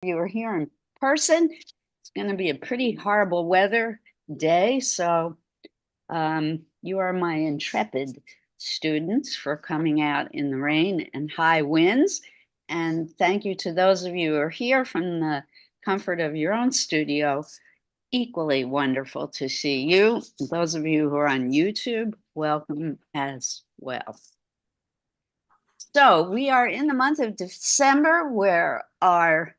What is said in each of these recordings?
you are here in person. It's going to be a pretty horrible weather day, so you are my intrepid students for coming out in the rain and high winds. And thank you to those of you who are here from the comfort of your own studio. Equally wonderful to see you. Those of you who are on YouTube, welcome as well. So we are in the month of December, where our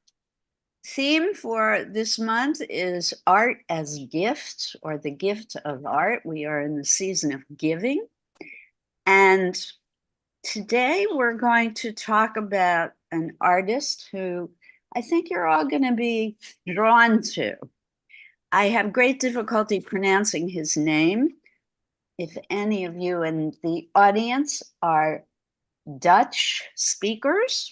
theme for this month is art as gift, or the gift of art. We are in the season of giving. And today we're going to talk about an artist who I think you're all going to be drawn to. I have great difficulty pronouncing his name. If any of you in the audience are Dutch speakers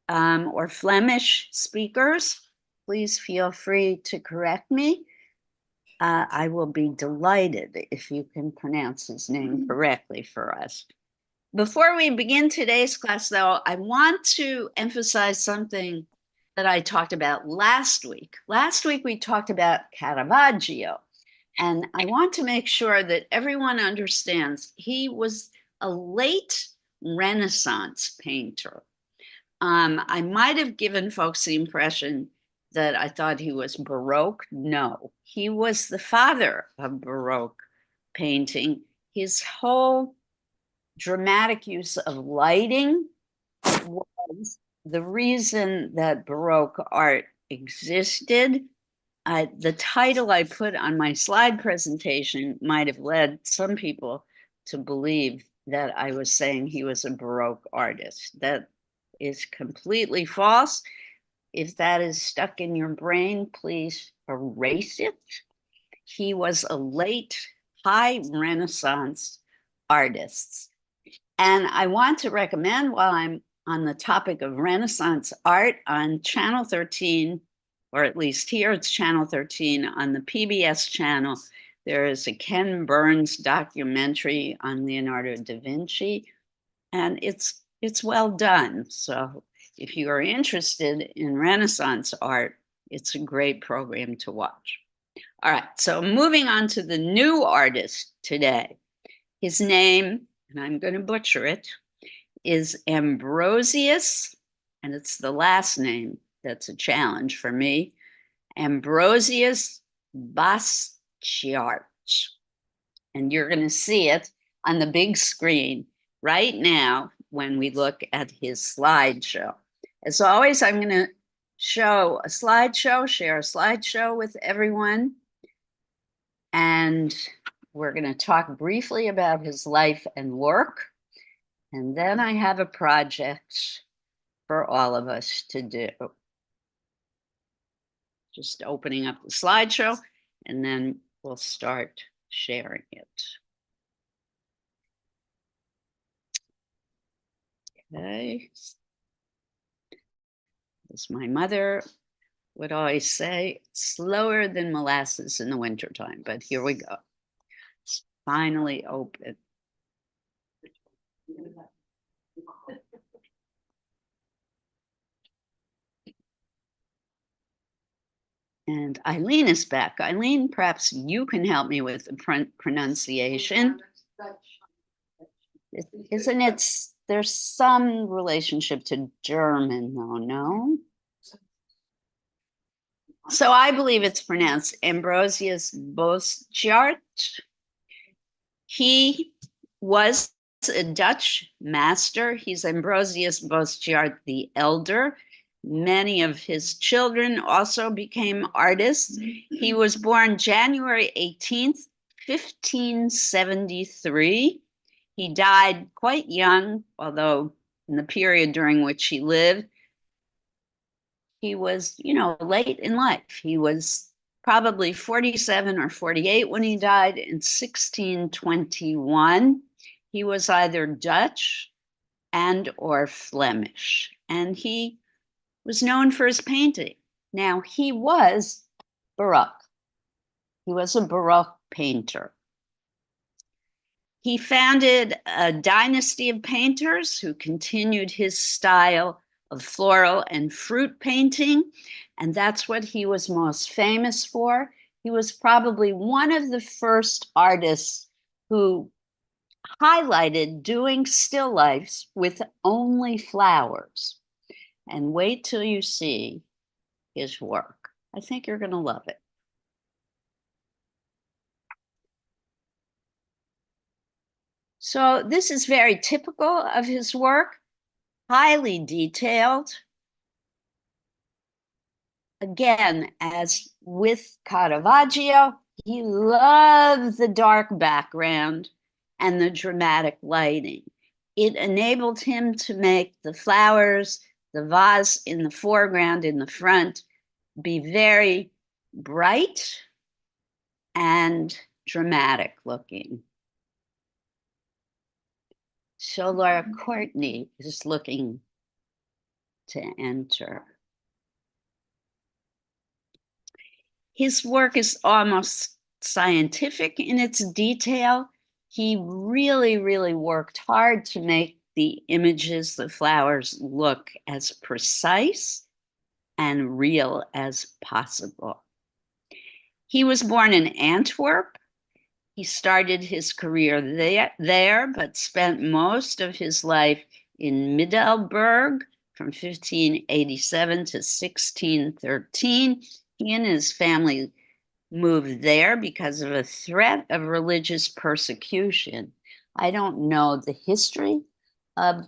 or Flemish speakers, please feel free to correct me. I will be delighted if you can pronounce his name correctly for us. Before we begin today's class, though, I want to emphasize something that I talked about last week. Last week, we talked about Caravaggio, and I want to make sure that everyone understands he was a late Renaissance painter. I might have given folks the impression that I thought he was Baroque. No, he was the father of Baroque painting. His whole dramatic use of lighting was the reason that Baroque art existed. The title I put on my slide presentation might have led some people to believe that I was saying he was a Baroque artist. That is completely false. If that is stuck in your brain, please erase it. He was a late high Renaissance artist. And I want to recommend, while I'm on the topic of Renaissance art, on Channel 13, or at least here it's Channel 13, on the PBS channel, there is a Ken Burns documentary on Leonardo da Vinci, and it's well done. So if you are interested in Renaissance art, it's a great program to watch. All right, so moving on to the new artist today. His name, and I'm going to butcher it, is Ambrosius, and it's the last name that's a challenge for me, Ambrosius Basquiat. And you're going to see it on the big screen right now when we look at his slideshow. As always, I'm going to show a slideshow, share a slideshow with everyone. And we're going to talk briefly about his life and work. And then I have a project for all of us to do. Just opening up the slideshow, and then we'll start sharing it. Okay. As my mother would always say, slower than molasses in the wintertime, but here we go. It's finally open. And Eileen is back. Eileen, perhaps you can help me with the pronunciation. Isn't it, there's some relationship to German though, no? So I believe it's pronounced Ambrosius Basquiat. He was a Dutch master. He's Ambrosius Basquiat the Elder. Many of his children also became artists. He was born January 18th, 1573. He died quite young, although in the period during which he lived, he was, late in life. He was probably 47 or 48 when he died in 1621. He was either Dutch and or Flemish, and he was known for his painting. Now, he was Baroque. He was a Baroque painter. He founded a dynasty of painters who continued his style of floral and fruit painting, and that's what he was most famous for. He was probably one of the first artists who highlighted doing still lifes with only flowers. And wait till you see his work. I think you're going to love it. So this is very typical of his work, highly detailed. Again, as with Caravaggio, he loved the dark background and the dramatic lighting. It enabled him to make the flowers, the vase in the foreground, in the front, be very bright and dramatic looking. So Laura Courtney is looking to enter. His work is almost scientific in its detail. He really, really worked hard to make the images, the flowers, look as precise and real as possible. He was born in Antwerp. He started his career there, but spent most of his life in Middelburg from 1587 to 1613. He and his family moved there because of a threat of religious persecution. I don't know the history of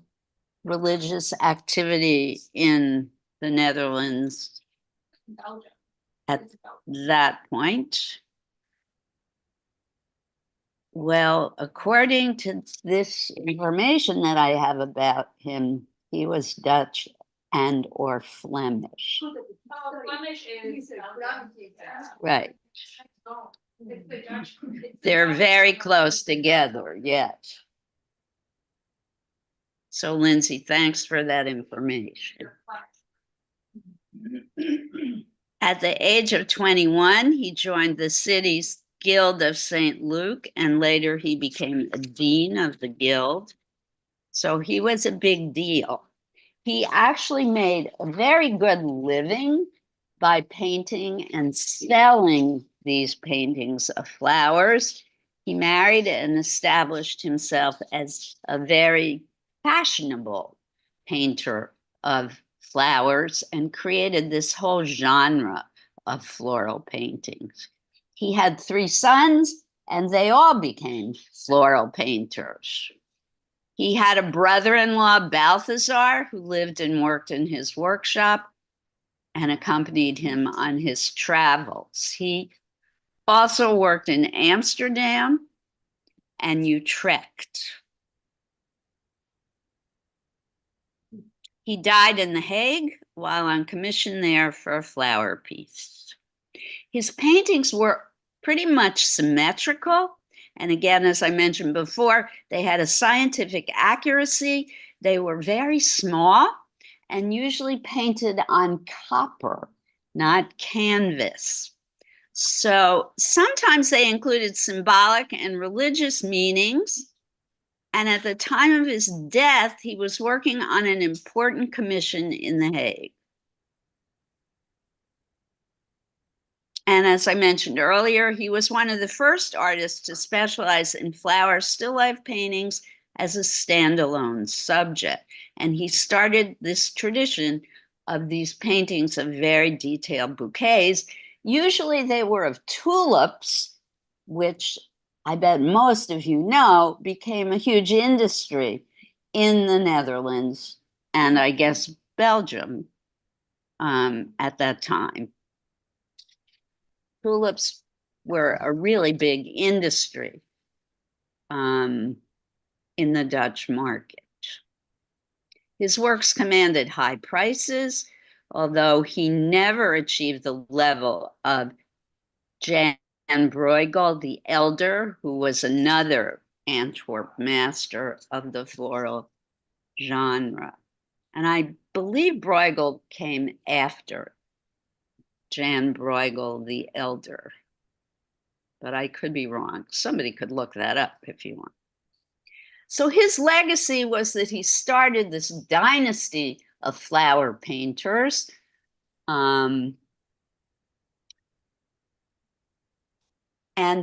religious activity in the Netherlands at that point. Well, according to this information that I have about him, he was Dutch and or Flemish. Flemish is Right. They're very close together, yes. So Lindsay, thanks for that information. At the age of 21, he joined the city's Guild of St. Luke, and later he became a dean of the guild. So he was a big deal. He actually made a very good living by painting and selling these paintings of flowers. He married and established himself as a very fashionable painter of flowers and created this whole genre of floral paintings. He had 3 sons, and they all became floral painters. He had a brother-in-law, Balthazar, who lived and worked in his workshop and accompanied him on his travels. He also worked in Amsterdam and Utrecht. He died in The Hague while on commission there for a flower piece. His paintings were pretty much symmetrical. And again, as I mentioned before, they had a scientific accuracy. They were very small and usually painted on copper, not canvas. So sometimes they included symbolic and religious meanings. And at the time of his death, he was working on an important commission in The Hague. And as I mentioned earlier, he was one of the first artists to specialize in flower still life paintings as a standalone subject. And he started this tradition of these paintings of very detailed bouquets. Usually they were of tulips, which I bet most of you know became a huge industry in the Netherlands and I guess Belgium at that time. Tulips were a really big industry in the Dutch market. His works commanded high prices, although he never achieved the level of Jan Bruegel the Elder, who was another Antwerp master of the floral genre. And I believe Bruegel came after Jan Bruegel the Elder, but I could be wrong. Somebody could look that up if you want. So his legacy was that he started this dynasty of flower painters. And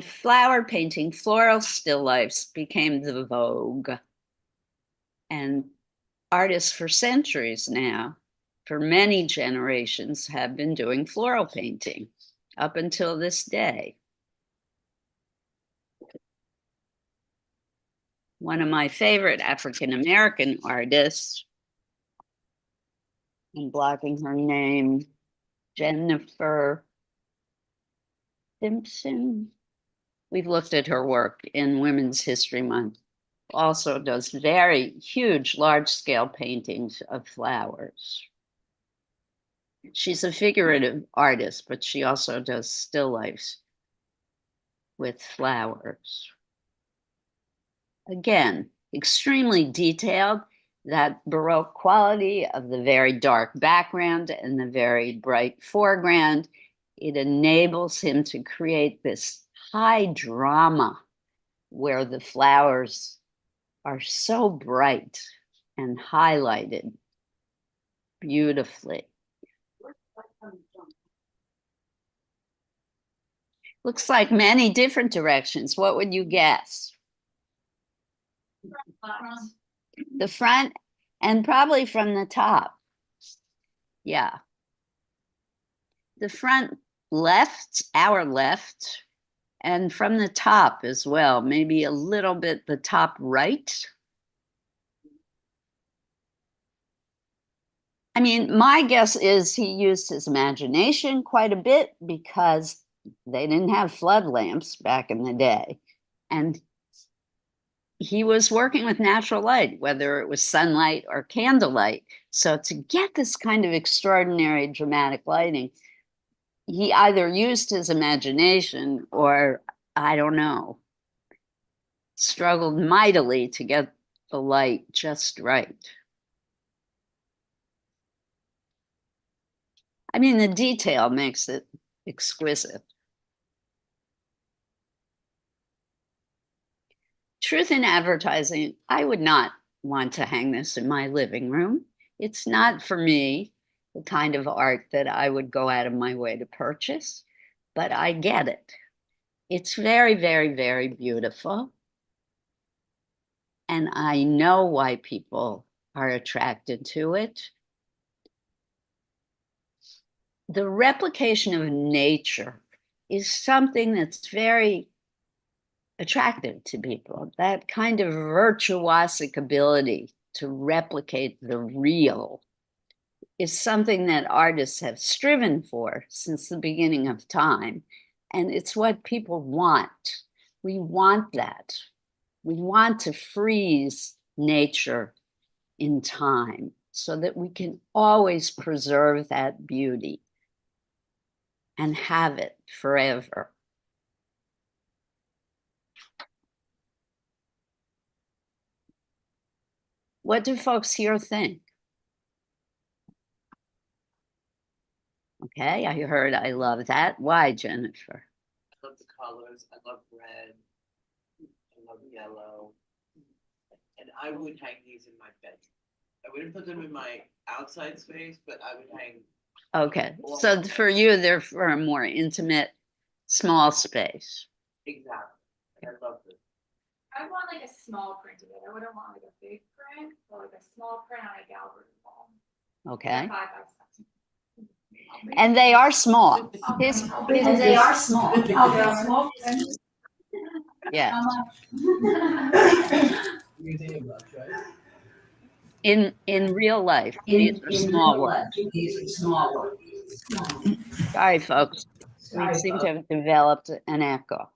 flower painting, floral still lifes became the vogue. And artists for centuries now, for many generations, have been doing floral painting up until this day. One of my favorite African-American artists, I'm blocking her name, Jennifer Simpson. We've looked at her work in Women's History Month. Also does very huge, large-scale paintings of flowers. She's a figurative artist, but she also does still lifes with flowers. Again, extremely detailed, that Baroque quality of the very dark background and the very bright foreground. It enables him to create this high drama where the flowers are so bright and highlighted beautifully. Looks like many different directions. What would you guess? The front and probably from the top. Yeah. The front left, our left, and from the top as well, maybe a little bit the top right. I mean, my guess is he used his imagination quite a bit because they didn't have flood lamps back in the day. And he was working with natural light, whether it was sunlight or candlelight. So to get this kind of extraordinary dramatic lighting, he either used his imagination or, I don't know, struggled mightily to get the light just right. I mean, the detail makes it exquisite. Truth in advertising, I would not want to hang this in my living room. It's not for me the kind of art that I would go out of my way to purchase, but I get it. It's very, very, very beautiful. And I know why people are attracted to it. The replication of nature is something that's very attractive to people. That kind of virtuosic ability to replicate the real is something that artists have striven for since the beginning of time. And it's what people want. We want that. We want to freeze nature in time so that we can always preserve that beauty and have it forever. What do folks here think? Okay, I heard I love that. Why, Jennifer? I love the colors. I love red. I love yellow. And I would hang these in my bedroom. I wouldn't put them in my outside space, but I would hang. Okay, so for you, they're for a more intimate, small space. Exactly. And I love this. I want like a small print of it. I wouldn't want like a big print, but like a small print on a gallery wall. Okay. 5 by 7. And they are small. And they are small. Small print. Yeah. Museum left, right? In real life, these are small ones. These are small ones. Sorry, folks. We seem to have developed an echo.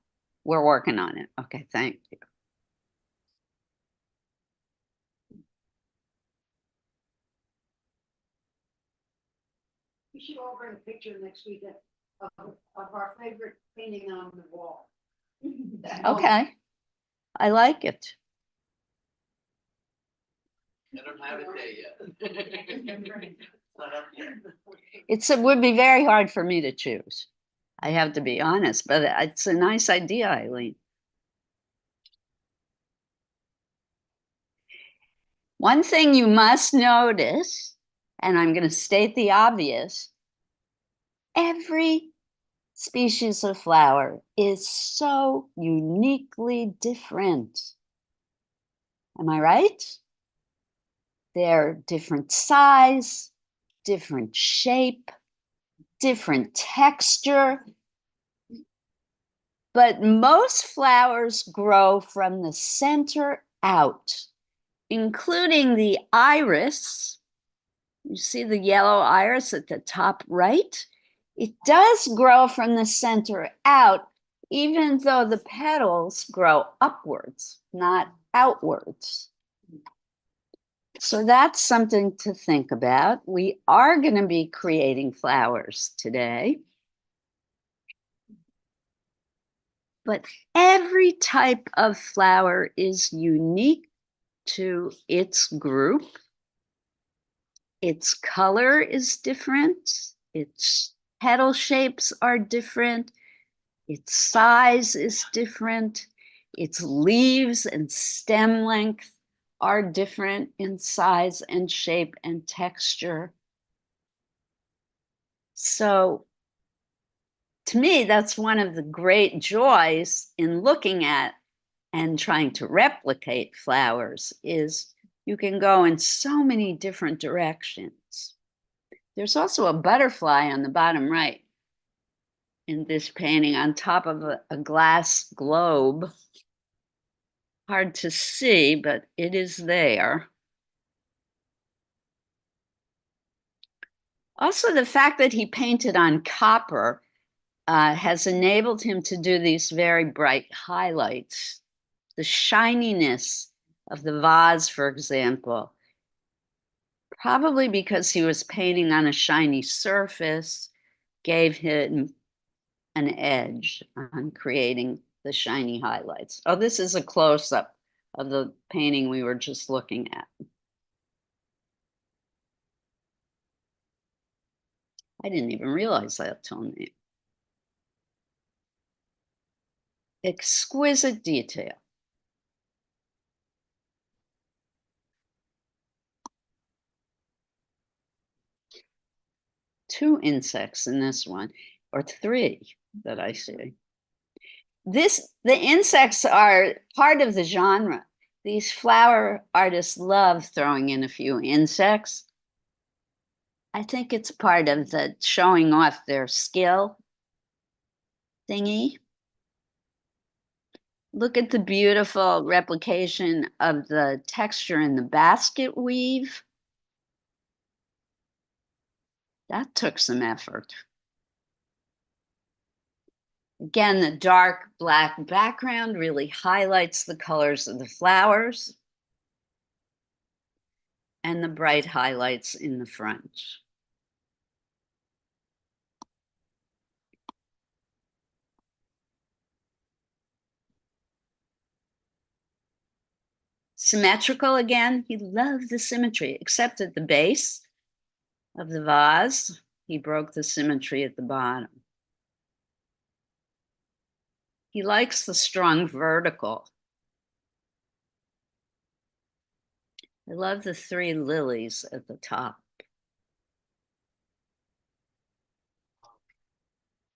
We're working on it. Okay, thank you. We should all bring a picture next week of our favorite painting on the wall. Okay. I like it. I don't have it there yet. It's not up yet. It would be very hard for me to choose. I have to be honest, but it's a nice idea, Eileen. One thing you must notice And I'm going to state the obvious. Every species of flower is so uniquely different. Am I right? They're different size, different shape, different texture. But most flowers grow from the center out, including the iris. You see the yellow iris at the top right? It does grow from the center out, even though the petals grow upwards, not outwards. So that's something to think about. We are going to be creating flowers today. But every type of flower is unique to its group. Its color is different. Its petal shapes are different. Its size is different. Its leaves and stem length are different in size and shape and texture. So to me, that's one of the great joys in looking at and trying to replicate flowers is you can go in so many different directions. There's also a butterfly on the bottom right in this painting on top of a glass globe. Hard to see, but it is there. Also, the fact that he painted on copper has enabled him to do these very bright highlights. The shininess of the vase, for example, probably because he was painting on a shiny surface, gave him an edge on creating the shiny highlights. Oh, this is a close-up of the painting we were just looking at. I didn't even realize that till now. Exquisite detail. Two insects in this one, or three that I see. The insects are part of the genre. These flower artists love throwing in a few insects. I think it's part of the showing off their skill thingy. Look at the beautiful replication of the texture in the basket weave. That took some effort. Again, the dark black background really highlights the colors of the flowers and the bright highlights in the front. Symmetrical again, he loved the symmetry, except at the base of the vase, he broke the symmetry at the bottom. He likes the strong vertical. I love the three lilies at the top.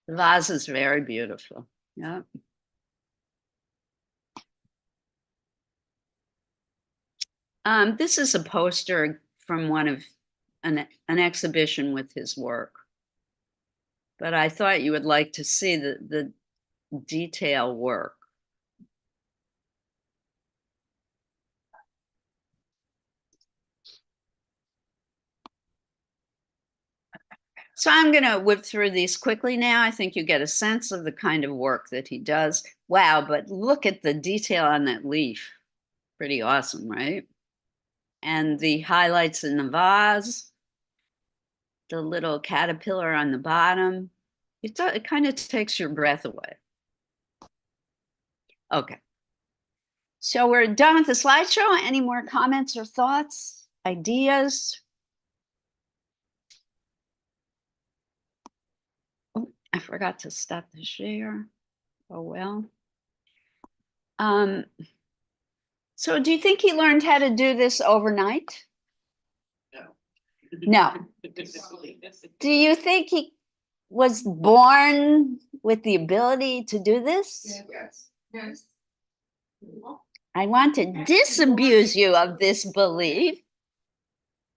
The vase is very beautiful. Yeah. This is a poster from one of an exhibition with his work. But I thought you would like to see the detail work. So I'm going to whip through these quickly now. I think you get a sense of the kind of work that he does. Wow, but look at the detail on that leaf. Pretty awesome, right? And the highlights in the vase, the little caterpillar on the bottom. It kind of takes your breath away. Okay. So we're done with the slideshow. Any more comments or thoughts, ideas? Oh, I forgot to stop the share. Oh, well. So do you think he learned how to do this overnight? No. No. Do you think he was born with the ability to do this? Yes. Yes. I want to disabuse you of this belief.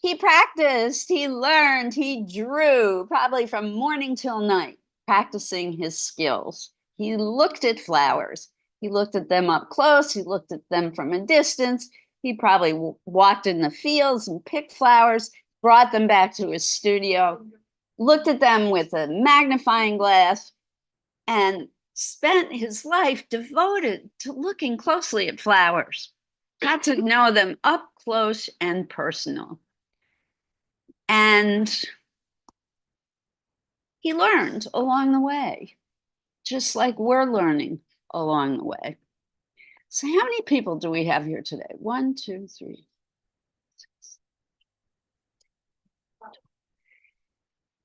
He practiced, he learned, he drew probably from morning till night, practicing his skills. He looked at flowers. He looked at them up close. He looked at them from a distance. He probably walked in the fields and picked flowers, brought them back to his studio, looked at them with a magnifying glass, and spent his life devoted to looking closely at flowers, got to know them up close and personal. And he learned along the way, just like we're learning along the way. So how many people do we have here today? 1, 2, 3.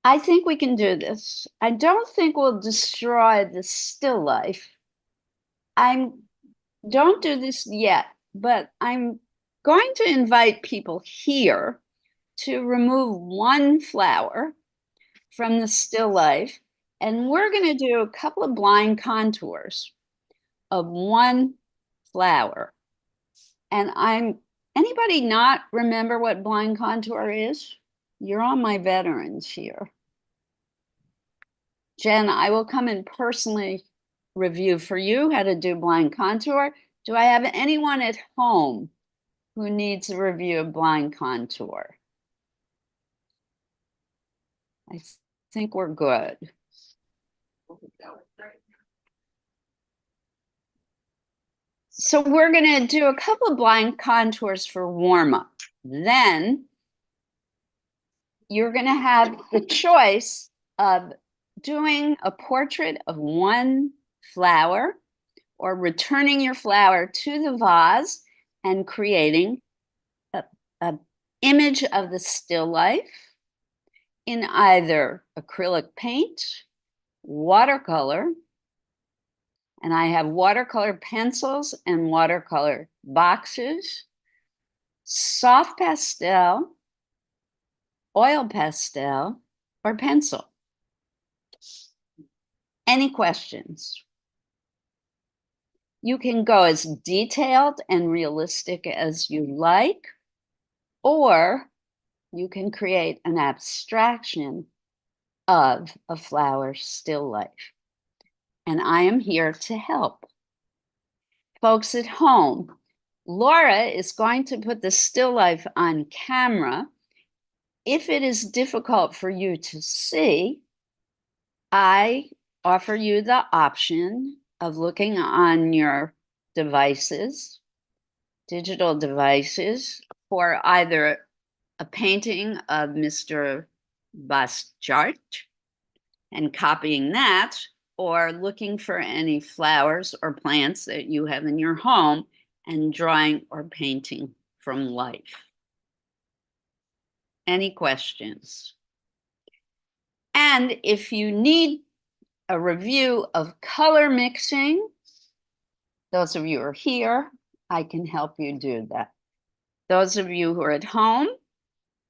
I think we can do this. I don't think we'll destroy the still life. Don't do this yet, but I'm going to invite people here to remove one flower from the still life, and we're going to do a couple of blind contours of one flower. And anybody not remember what blind contour is? You're on my veterans here. Jen, I will come and personally review for you how to do blind contour. Do I have anyone at home who needs a review of blind contour? I think we're good. So we're going to do a couple of blind contours for warm-up. Then you're going to have the choice of doing a portrait of one flower or returning your flower to the vase and creating an image of the still life in either acrylic paint, watercolor, and I have watercolor pencils and watercolor boxes, soft pastel, oil pastel, or pencil. Any questions? You can go as detailed and realistic as you like, or you can create an abstraction of a flower still life. And I am here to help. Folks at home, Laura is going to put the still life on camera. If it is difficult for you to see, I offer you the option of looking on your devices, digital devices, for either a painting of Mr. Bastiart and copying that, or looking for any flowers or plants that you have in your home and drawing or painting from life. Any questions? And if you need a review of color mixing, those of you who are here, I can help you do that. Those of you who are at home,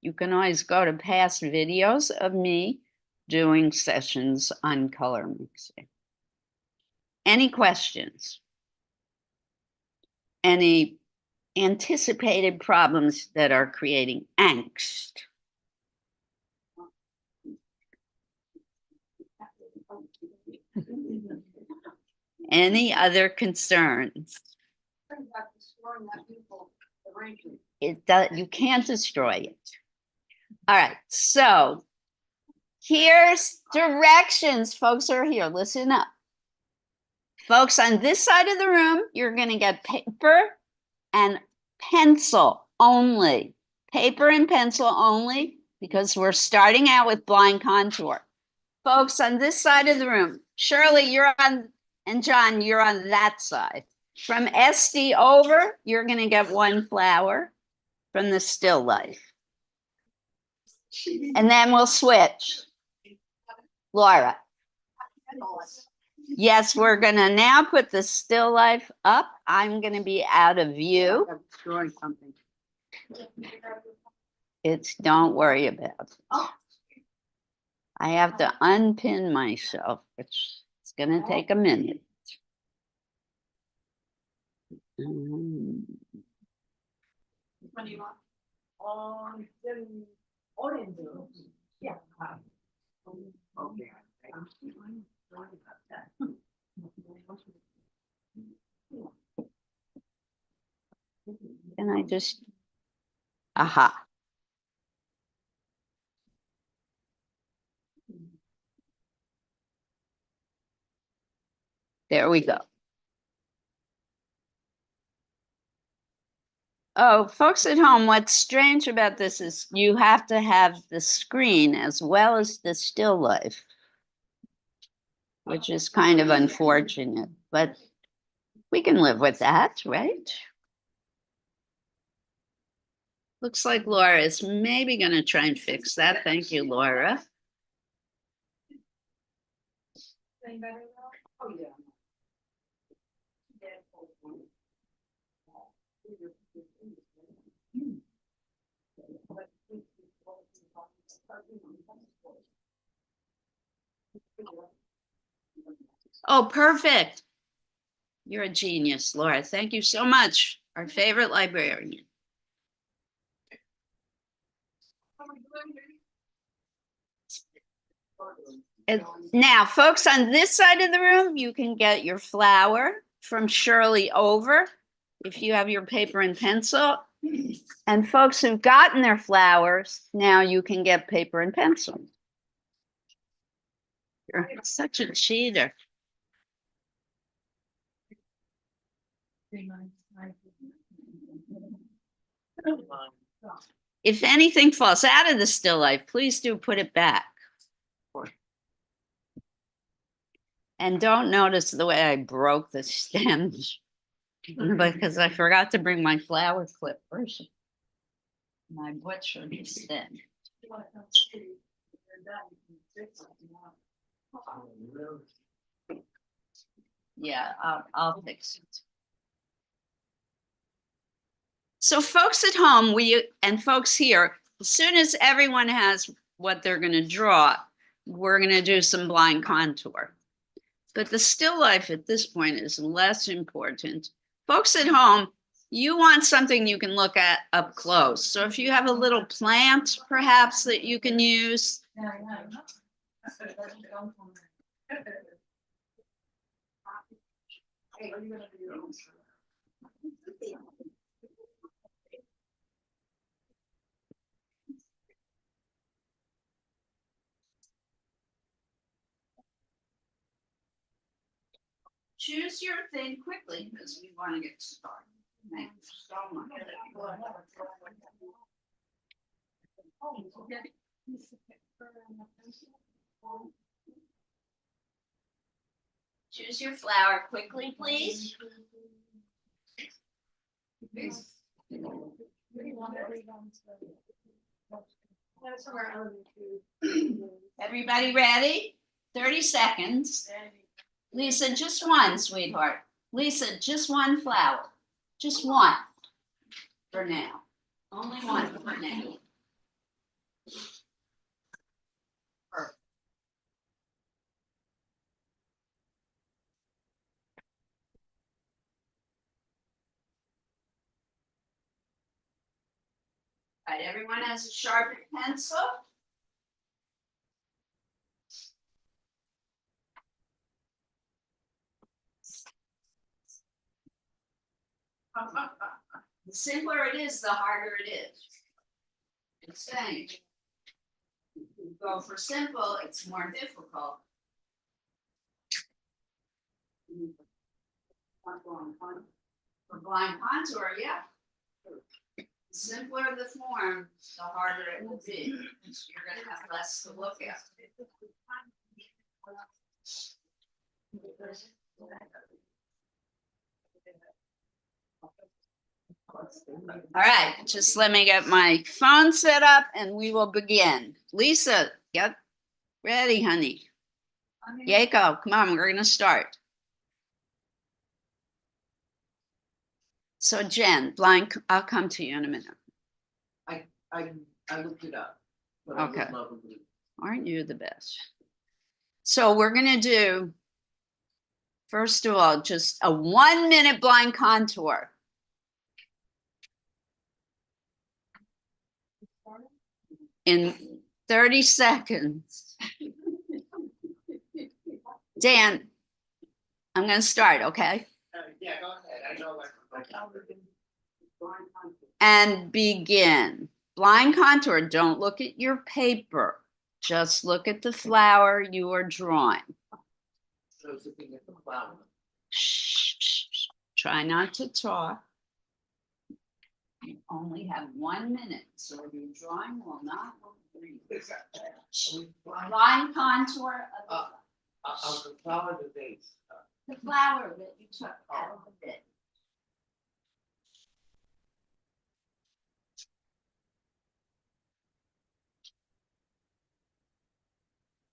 you can always go to past videos of me doing sessions on color mixing. Any questions? Any anticipated problems that are creating angst? Any other concerns? You can't destroy it. All right, so here's directions. Folks are here, listen up. Folks on this side of the room, you're gonna get paper and pencil only. Paper and pencil only, because we're starting out with blind contour. Folks on this side of the room, Shirley, you're on, and John, you're on that side. From SD over, you're gonna get one flower from the still life. And then we'll switch. Laura. Yes, we're gonna now put the still life up. I'm gonna be out of view. I'm destroying something. don't worry about it. Oh. I have to unpin myself, which is gonna take a minute. When do you want? Orange. Yeah. Okay. Can I just, aha. There we go. Oh, folks at home, what's strange about this is you have to have the screen as well as the still life, which is kind of unfortunate, but we can live with that, right? Looks like Laura is maybe going to try and fix that. Thank you, Laura. Any better now? Oh, yeah. Oh, perfect. You're a genius, Laura. Thank you so much. Our favorite librarian. And now, folks on this side of the room, you can get your flower from Shirley over if you have your paper and pencil. And folks who've gotten their flowers, now you can get paper and pencil. You're such a cheater. If anything falls out of the still life, please do put it back. And don't notice the way I broke the stems because I forgot to bring my flower clip first. My butcher instead. Yeah, I'll fix it. So folks at home, and folks here, as soon as everyone has what they're going to draw, we're going to do some blind contour. But the still life at this point is less important. Folks at home, you want something you can look at up close. So if you have a little plant, perhaps, that you can use. Choose your thing quickly because we want to get started. Thank you so much. Choose your flower quickly, please. Everybody ready? 30 seconds. Lisa, just one, sweetheart. Lisa, just one flower. Just one for now. Only one for now. Perfect. All right, everyone has a sharpened pencil. The simpler it is, the harder it is. It's saying, if you go for simple, it's more difficult. For blind contour, yeah. The simpler the form, the harder it will be. You're going to have less to look at. All right, just let me get my phone set up and we will begin. Lisa, get ready, honey. Yako, come on, we're going to start. So Jen, blind, I'll come to you in a minute. I I looked it up. But I would Okay. love a blue. Aren't you the best? So we're gonna do, first of all, just a 1 minute blind contour. In 30 seconds. Dan, I'm gonna start, okay? Yeah, go ahead, I know like. And begin. Blind contour, don't look at your paper. Just look at the flower you are drawing. So looking at the flower. Shh, shh, shh. Try not to talk. You only have 1 minute, so your drawing will not breathe. Line contour of Of the flower, the vase. the flower that you took out of the bit.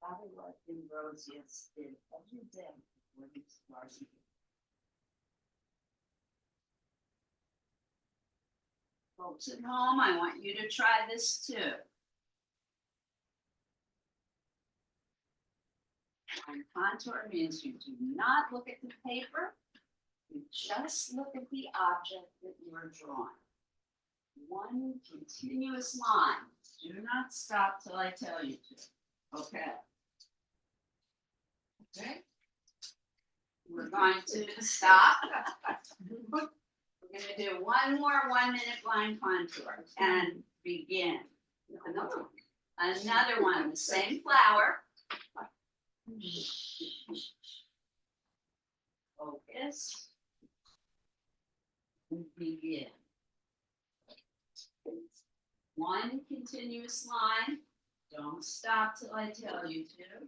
Probably what Ambrosius did every day before he started. Folks at home, I want you to try this too. Line contour means you do not look at the paper, you just look at the object that you are drawing. One continuous line. Do not stop till I tell you to. Okay. Okay. We're going to stop. We're going to do one more 1 minute blind contour and begin. Another one. Another one, the same flower. Focus. And begin. One continuous line. Don't stop till I tell you to.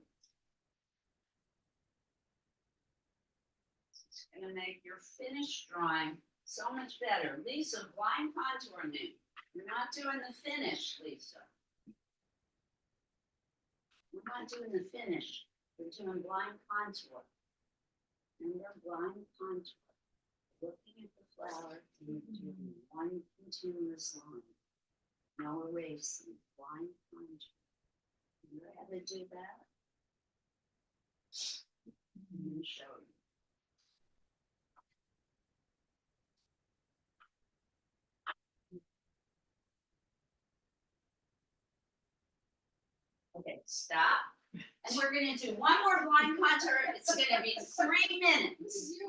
It's going to make your finished drawing so much better. Lisa, blind contour me. You're not doing the finish, Lisa. We're not doing the finish. We're doing blind contour. Remember blind contour. Looking at the flower and doing one continuous line. No erasing. Blind contour. You know how to do that? Let me show you. Okay, stop. And we're gonna do one more blind contour. It's gonna be 3 minutes.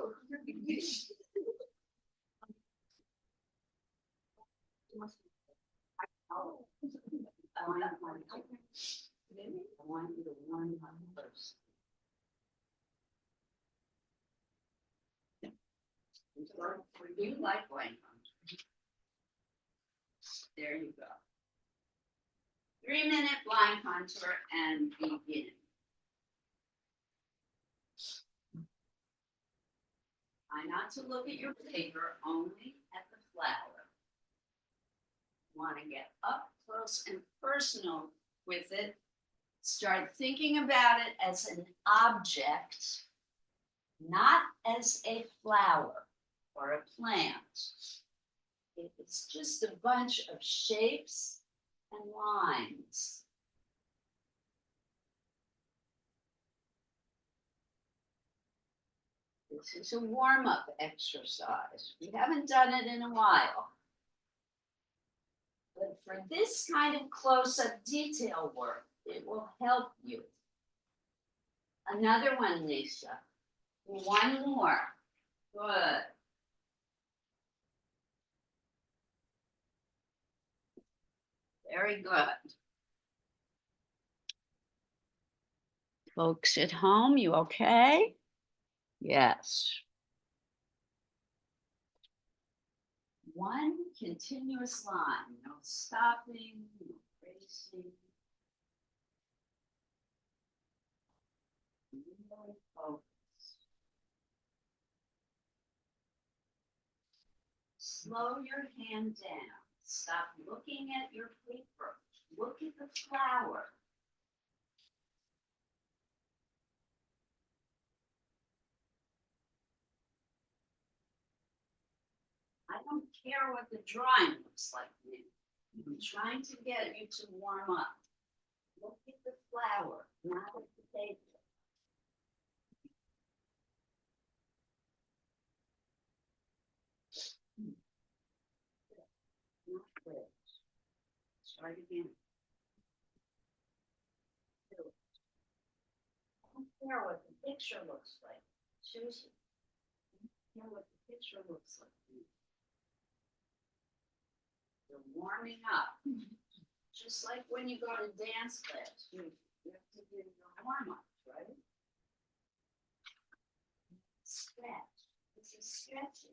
I want you to one first. You like blind contour. There you go. 3 minute blind contour and begin. Try not to look at your paper, only at the flower. You want to get up close and personal with it. Start thinking about it as an object, not as a flower or a plant. It's just a bunch of shapes and lines. This is a warm-up exercise. We haven't done it in a while. But for this kind of close-up detail work, it will help you. Another one, Lisa. One more. Good. Very good. Folks at home, you okay? Yes. One continuous line, no stopping, no racing. Really focus. Slow your hand down. Stop looking at your paper. Look at the flower. I don't care what the drawing looks like to you. I'm trying to get you to warm up. Look at the flower, not at the paper. Not good. Start again. I don't care what the picture looks like. Susan. I don't care what the picture looks like. You're warming up. Just like when you go to dance class, you have to do your warm-up, right? Stretch. This is stretching.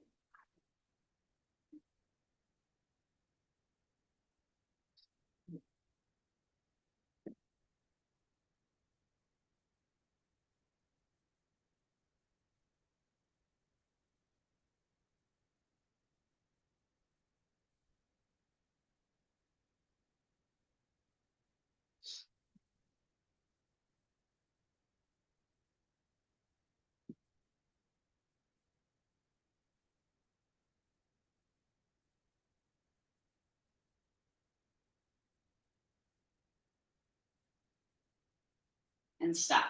And stop.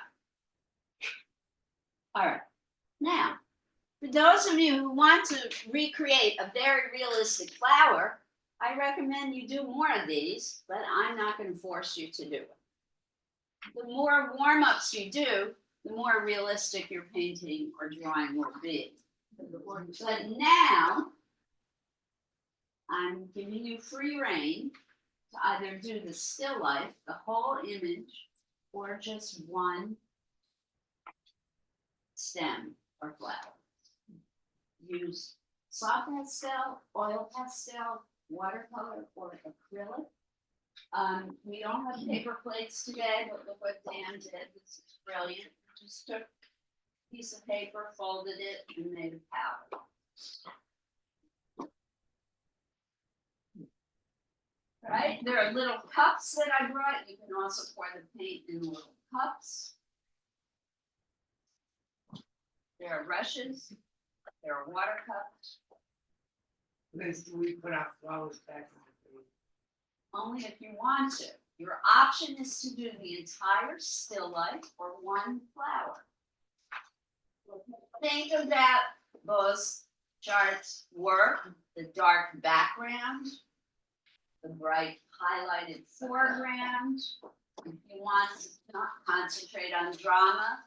All right. Now, for those of you who want to recreate a very realistic flower, I recommend you do more of these, but I'm not going to force you to do it. The more warm-ups you do, the more realistic your painting or drawing will be. But now, I'm giving you free rein to either do the still life, the whole image, or just one stem or flower. Use soft pastel, oil pastel, watercolor, or acrylic. We don't have paper plates today, but look what Dan did. This is brilliant. Just took a piece of paper, folded it, and made a powder. Right? There are little cups that I brought. You can also pour the paint in little cups. There are brushes. There are water cups. Liz, do we put our flowers back on the page? Only if you want to. Your option is to do the entire still life or one flower. Think of that, those charts work, the dark background, the bright highlighted foreground. If you want to not concentrate on drama,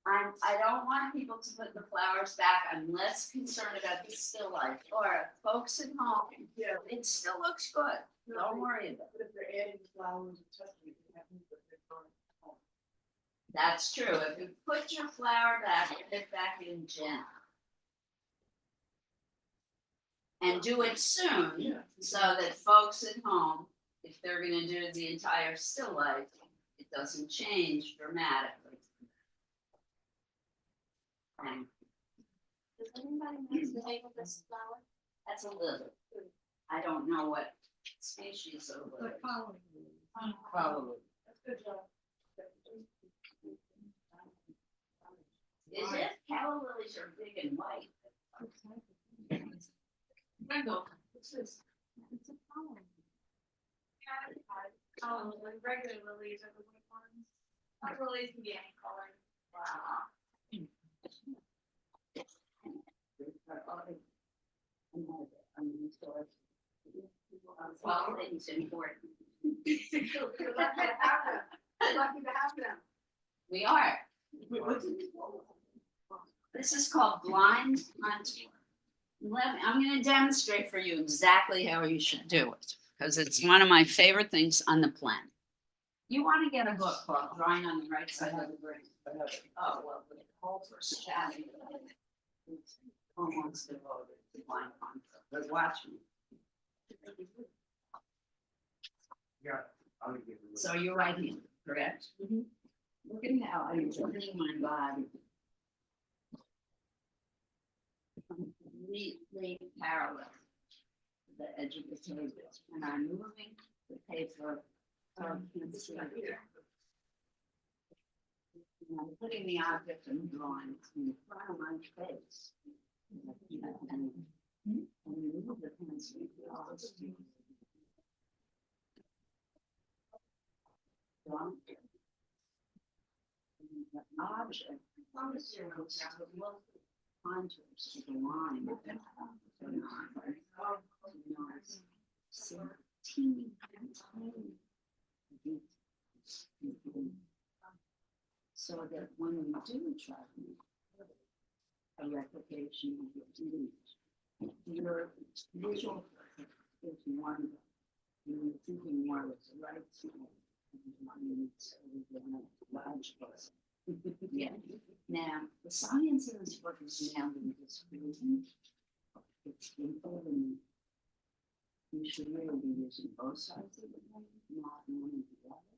I don't want people to put the flowers back. I'm less concerned about the still life. Or folks at home, yeah, it still looks good. Don't worry about it. But if they're adding flowers and touching it, you have to put it on. That's true. If you put your flower back, put it back in gently. And do it soon, so that folks at home, if they're gonna do the entire still life, it doesn't change dramatically. Thank you. Does anybody know the name of this flower? That's a lily. I don't know what species of lily. Probably. That's good job. Is it? Calla lilies are big and white. Wendell, what's this? It's a column. Yeah, like regular lilies are the white ones. Our lilies can be any color. Wow. Well, things important. You're lucky to have them. You're lucky to have them. We are. Wait, what's it called? This is called blind contour. I'm going to demonstrate for you exactly how you should do it, because it's one of my favorite things on the planet. You want to get a book called Drawing on the Right Side of the Brain. Oh, well, the whole first chapter. Almost devoted to blind contour, but watch me. Yeah. I'll give you. So you're right here, correct? Look at how I'm turning my body. Completely parallel to the edge of the table. And I'm moving the paper. So you can see here. And I'm putting the object I'm drawing in front of my face. And move the pencil. The object serves to look contours of the line. So teeny tiny details. So that when we do try to make a replication of your image, your visual is one, you're thinking more with the right side. Yeah, now, the science is what is now in this building. It's important. You should really be using both sides of the brain, not one or the other.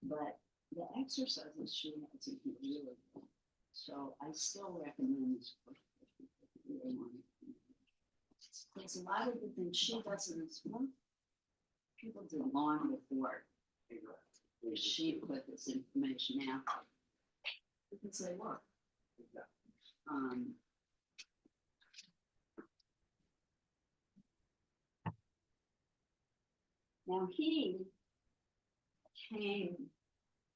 But the exercises she has are really good. So I still recommend this course if you really want to. There's a lot of the things she does in this book. People did long before she put this information out. Because they work. Now he came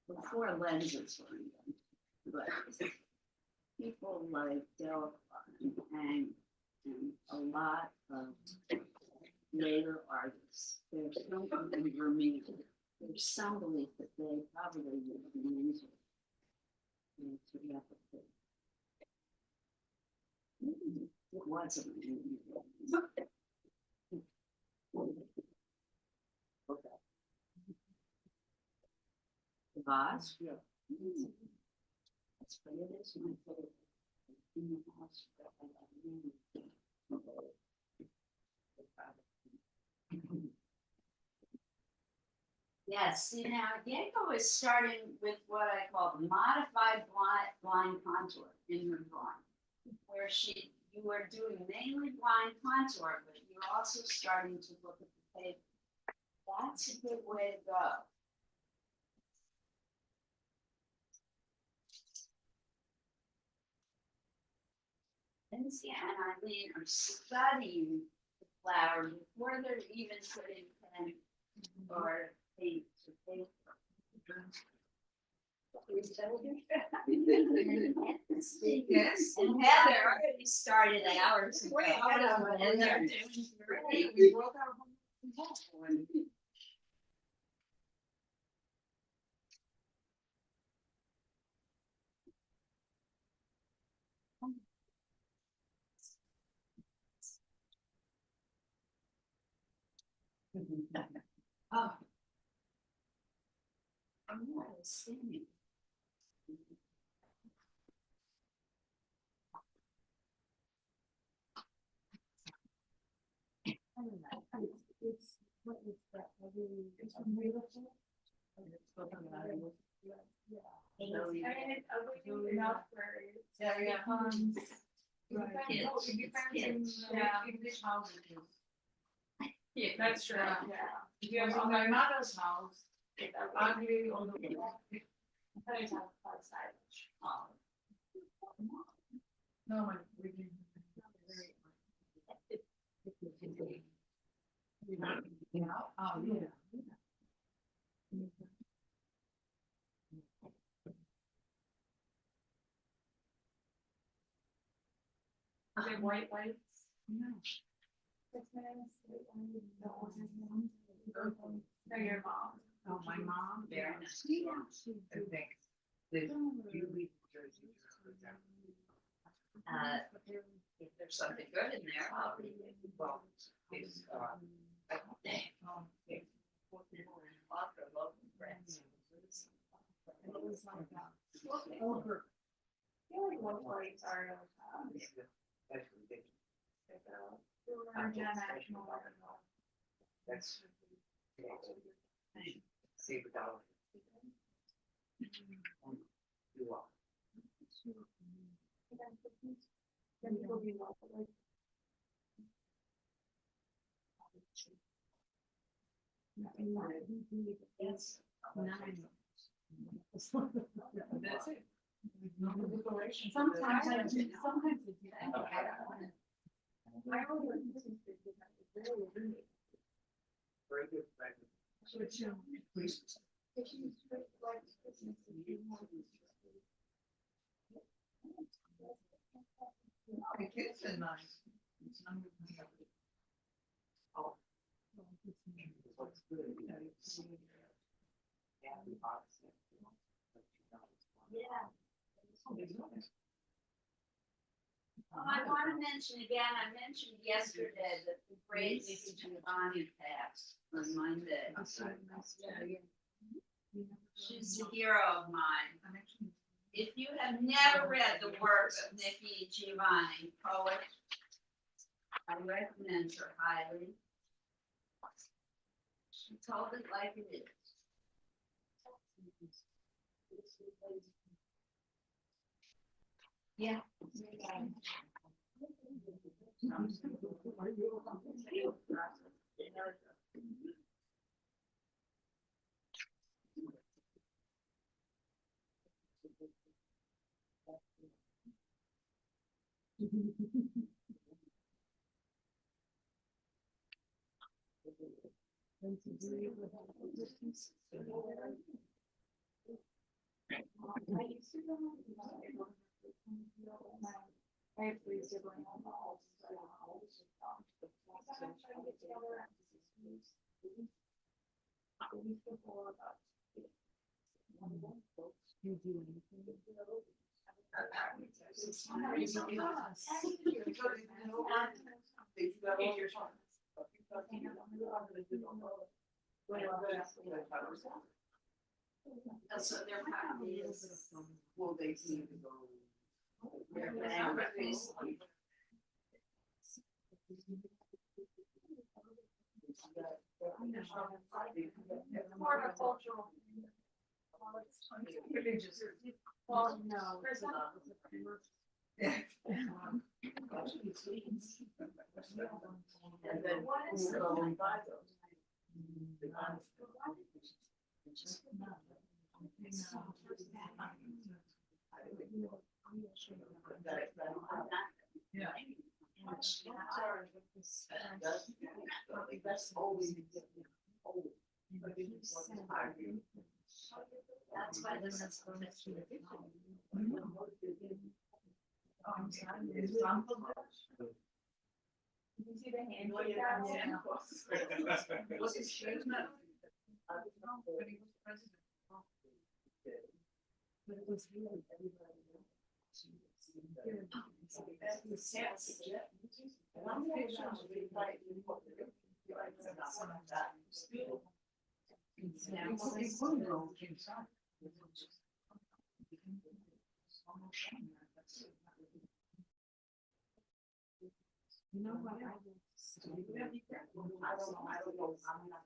before lenses were invented, but people like Delphi and Ang and a lot of later artists, there's something in Vermeer. There's some belief that they probably would have been into to replicate. It wasn't. Okay. The vase? Yeah. That's what it is, my favorite. In the house. Yes, see now, Diego is starting with what I call modified blind contour in her drawing, where you are doing mainly blind contour, but you're also starting to look at the paper. That's a good way to go. Lindsay and Eileen are studying the flower before they're even putting pen or paint to paper. Yes. And Heather already started hours ago. And they're doing great. Oh. I'm not understanding. It's what is that? It's beautiful. Yeah. I mean, it's ugly enough where it becomes. Yeah, that's true, yeah. Because on my mother's house, it's ugly on the wall. But it's outside. No one, we can. Yeah, oh, yeah. Are they white lights? No. No, your mom. Oh, my mom, very nice. And thanks. Did you leave Jersey? If there's something good in there, I'll read it. Well, it's, Friends. It was like that. Over. I feel like white lights are. that's ridiculous. That's. Save a dollar. You are. Then people be like. Yes. That's it. Sometimes I do, sometimes I do. I always listen to it, it's really, really. Very good. Which, Please. The kids are nice. Oh. I want to mention again, I mentioned yesterday that the great Nikki Giovanni passed on Monday. She's a hero of mine. If you have never read the work of Nikki Giovanni, poet, I recommend her highly. She told it like it is. Yeah. So their practice is. Will they see the Their biographies. Horticultural. Well, no. And then what is the That's always. That's why this is. You see the hand like that? What's his name? But he was president. But it was really everybody. You know what? I don't know. I'm not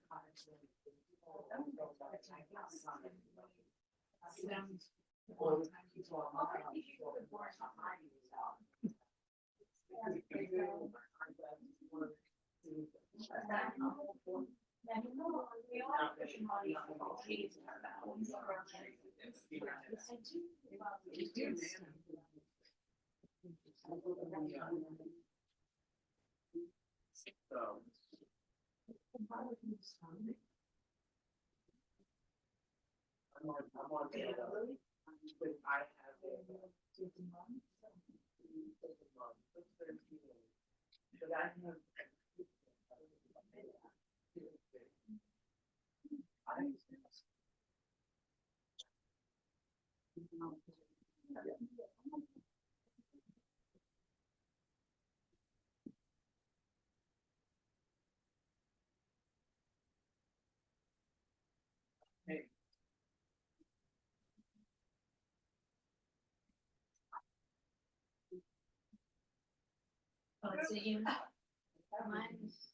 Oh, so you. Mine is.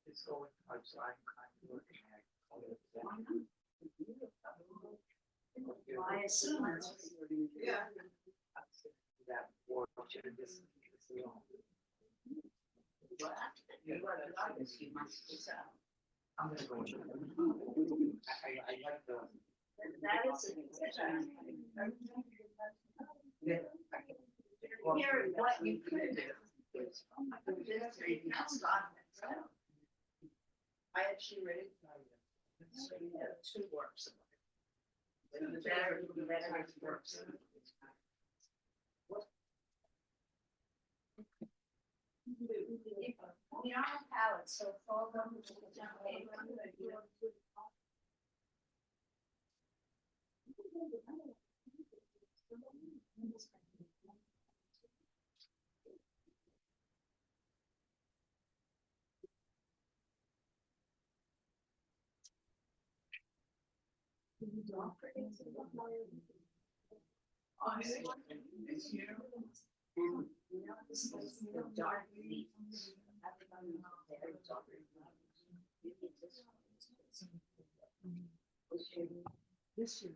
It's going outside, kind of looking at. Well, I assume it's. Yeah. That war, this. You must be so. I'm gonna go. I like the. That is a decision. Yeah. Here, what you could do. Is, that's not. I actually read it. So you have two works. And the better it works. We don't have palettes, so fold them to the template. It's here. And you know, this is the dark leaf. Everybody knows very dark. This is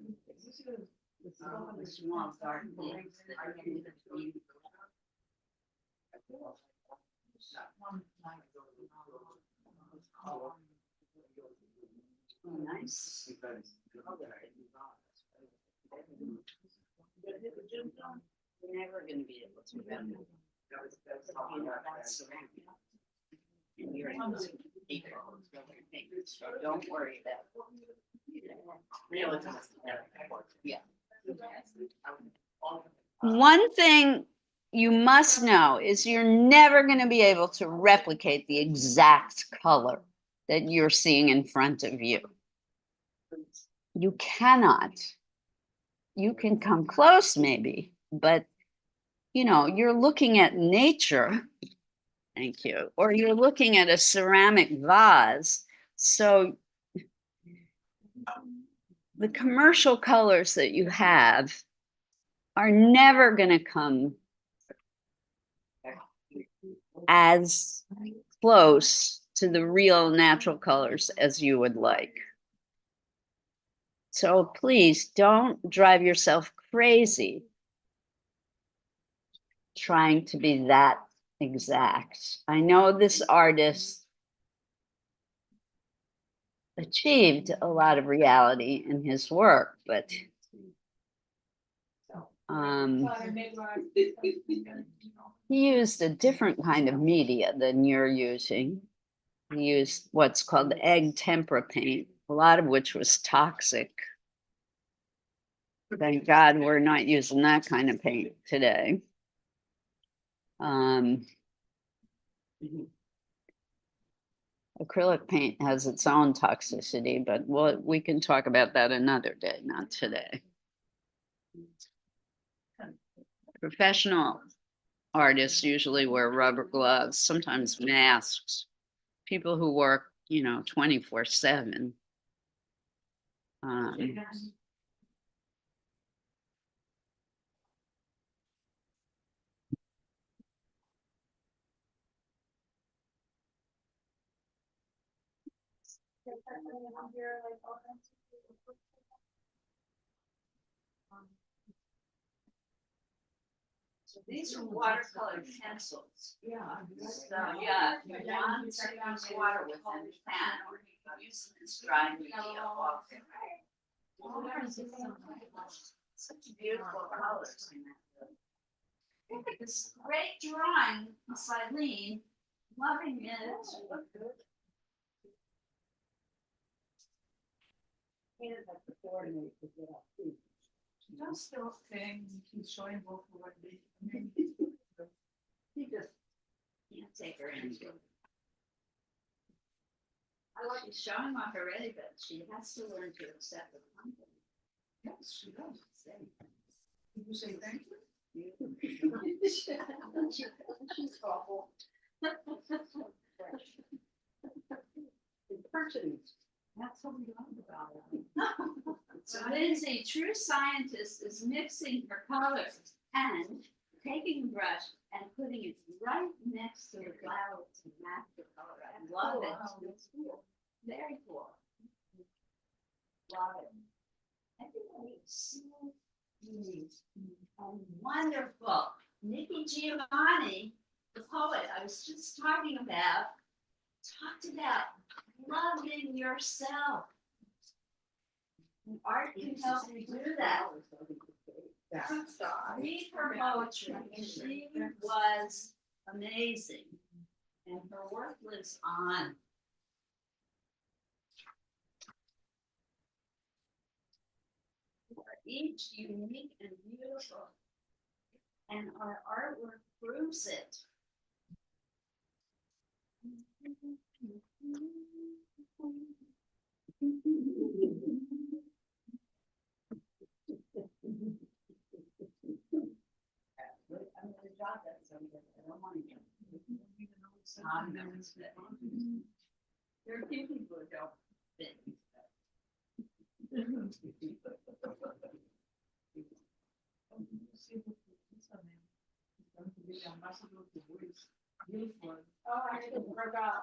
the small dark leaves that are in between. Oh, nice. We're never gonna be able to remember. You know, that's ceramic. And you're in the people, so don't worry about it. Realism. Yeah. One thing you must know is you're never going to be able to replicate the exact color that you're seeing in front of you. You cannot. You can come close maybe, but you know, you're looking at nature. Thank you. Or you're looking at a ceramic vase. So the commercial colors that you have are never going to come as close to the real natural colors as you would like. So please don't drive yourself crazy trying to be that exact. I know this artist achieved a lot of reality in his work, but he used a different kind of media than you're using. He used what's called egg tempera paint, a lot of which was toxic. Thank God we're not using that kind of paint today. Acrylic paint has its own toxicity, but we can talk about that another day, not today. Professional artists usually wear rubber gloves, sometimes masks. People who work, you know, 24/7. So these are watercolor pencils. Yeah. So, yeah, if you want to use water with them, you can, or you can use them as dry media. Such beautiful colors in that. This great drawing, Miss Eileen, loving it. Just those things, he's showing both of what they. He just can't take her into it. I like to show him off already, but she has to learn to accept the company. Yes, she does. Did you say thank you? She's awful. That's what we learned about it. So Lindsay, true scientist, is mixing her colors and taking a brush and putting it right next to the flower to match the color. I love it. It's cool. Very cool. Love it. Everybody is so unique and wonderful. Nikki Giovanni, the poet I was just talking about, talked about loving yourself. And art can help you do that. Read her poetry. She was amazing. And her work lives on. each unique and beautiful. And our artwork proves it. I'm gonna drop that someday. I don't want to. There are a few people who don't fit. Oh, I didn't forgot.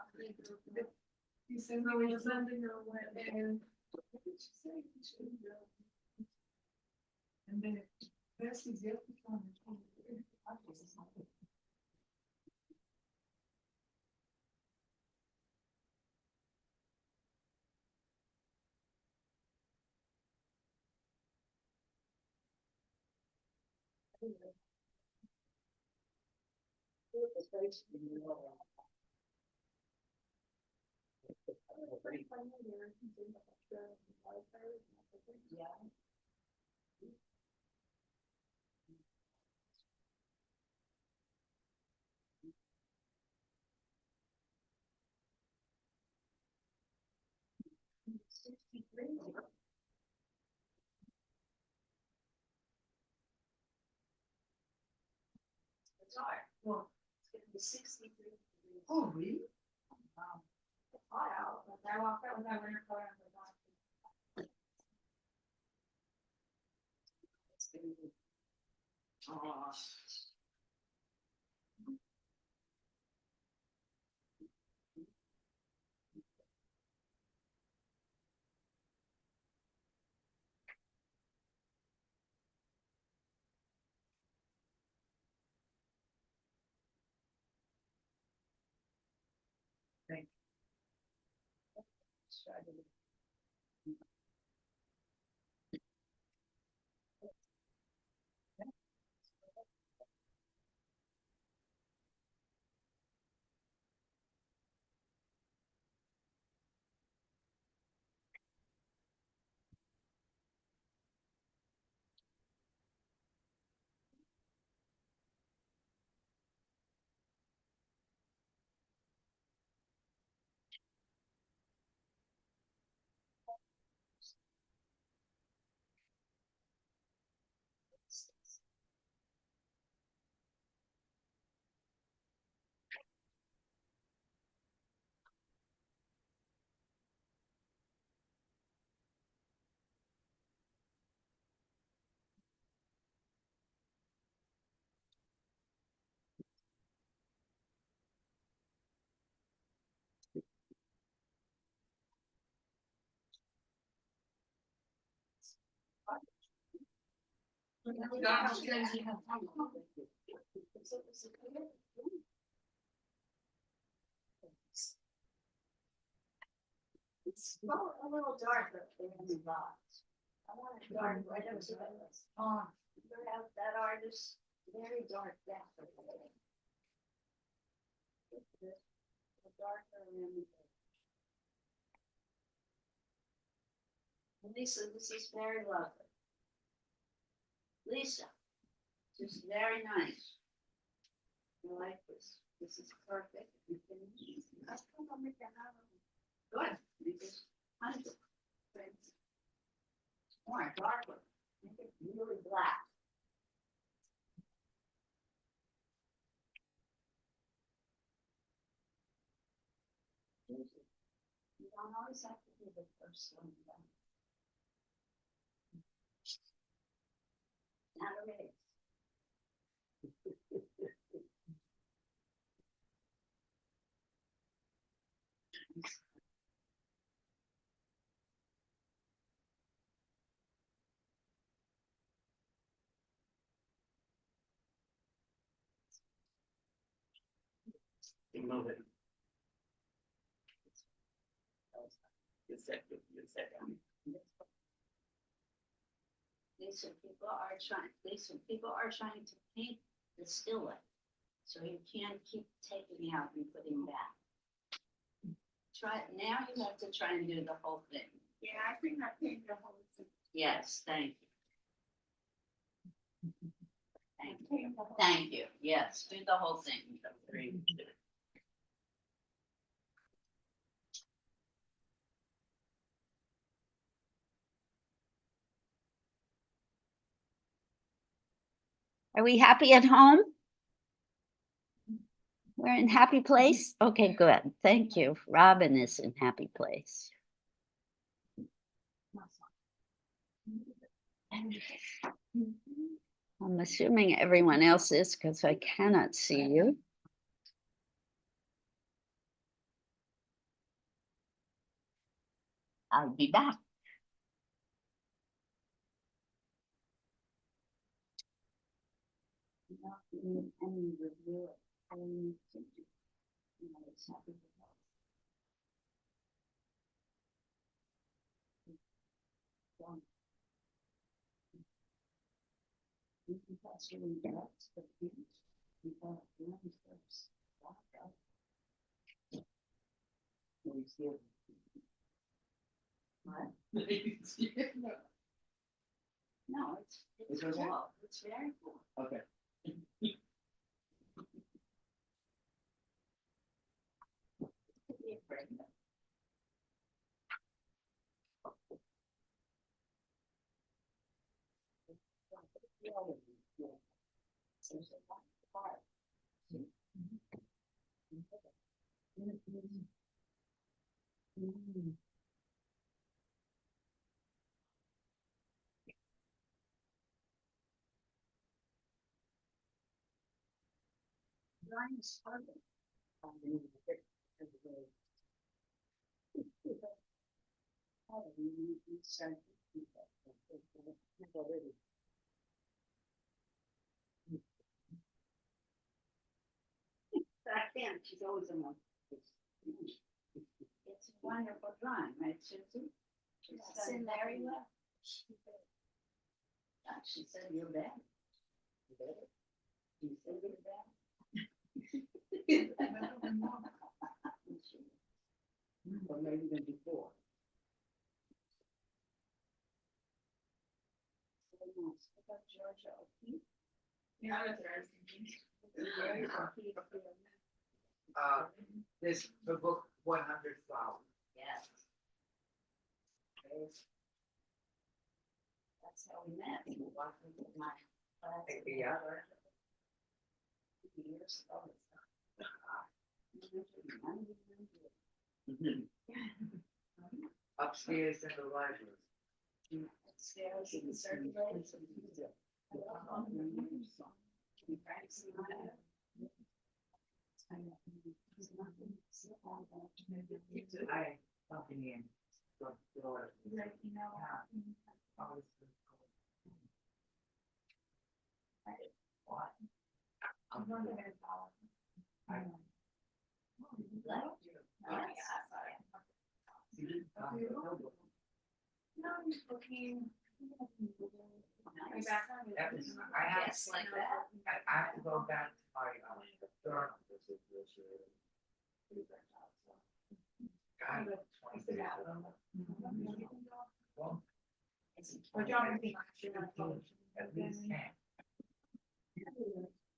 He said he was sending her went in. What did she say? She should go. And then Bessie's the other one. Yeah. It's hard. Well, it's gonna be 63 degrees. Oh, really? It's hot out, but I walked out with my winter coat on the back. It's gonna be. Oh. Struggling. It's well, a little darker than the box. I want it dark right up to the list. You have that artist, very dark back. The darker and. Lisa, this is very lovely. Lisa, this is very nice. I like this. This is perfect. You can use it. That's what I'll make it out of. Good. Make it 100. More darker. Make it really black. You don't always have to be the first one done. Not a race. Move it. Good second, good second. These people are trying to paint the still life. So you can't keep taking out and putting back. Try, now you have to try and do the whole thing. Yeah, I think I painted the whole thing. Yes, thank you. Thank you. Thank you. Yes, do the whole thing. 3, 2. Are we happy at home? We're in happy place? Okay, good. Thank you. Robin is in happy place. I'm assuming everyone else is because I cannot see you. I'll be back. Any review it. It's happy. That's really bad. What? No, it's okay? cool. It's very cool. Okay. Be afraid of it. Ryan is harder. I can't, she's always in one. It's a wonderful drawing, right, Susie? It's in very well. She said you're bad. You said you're bad. Or maybe even before. Georgia O'Keeffe. Yeah, that's what I was thinking. This, the book, 100 Flowers. Yes. That's how we met. We walked into my class. Yeah. Years ago. Upstairs in the library. Upstairs in the circulator. I, something in. the door. Yeah. Always been cool. What? I'm wondering about. No, I'm just looking. My background is. That was, I have, Yes, like that. I have to go back to my, journal. God, 20 years ago. Well, Or do you want me to be? at least 10.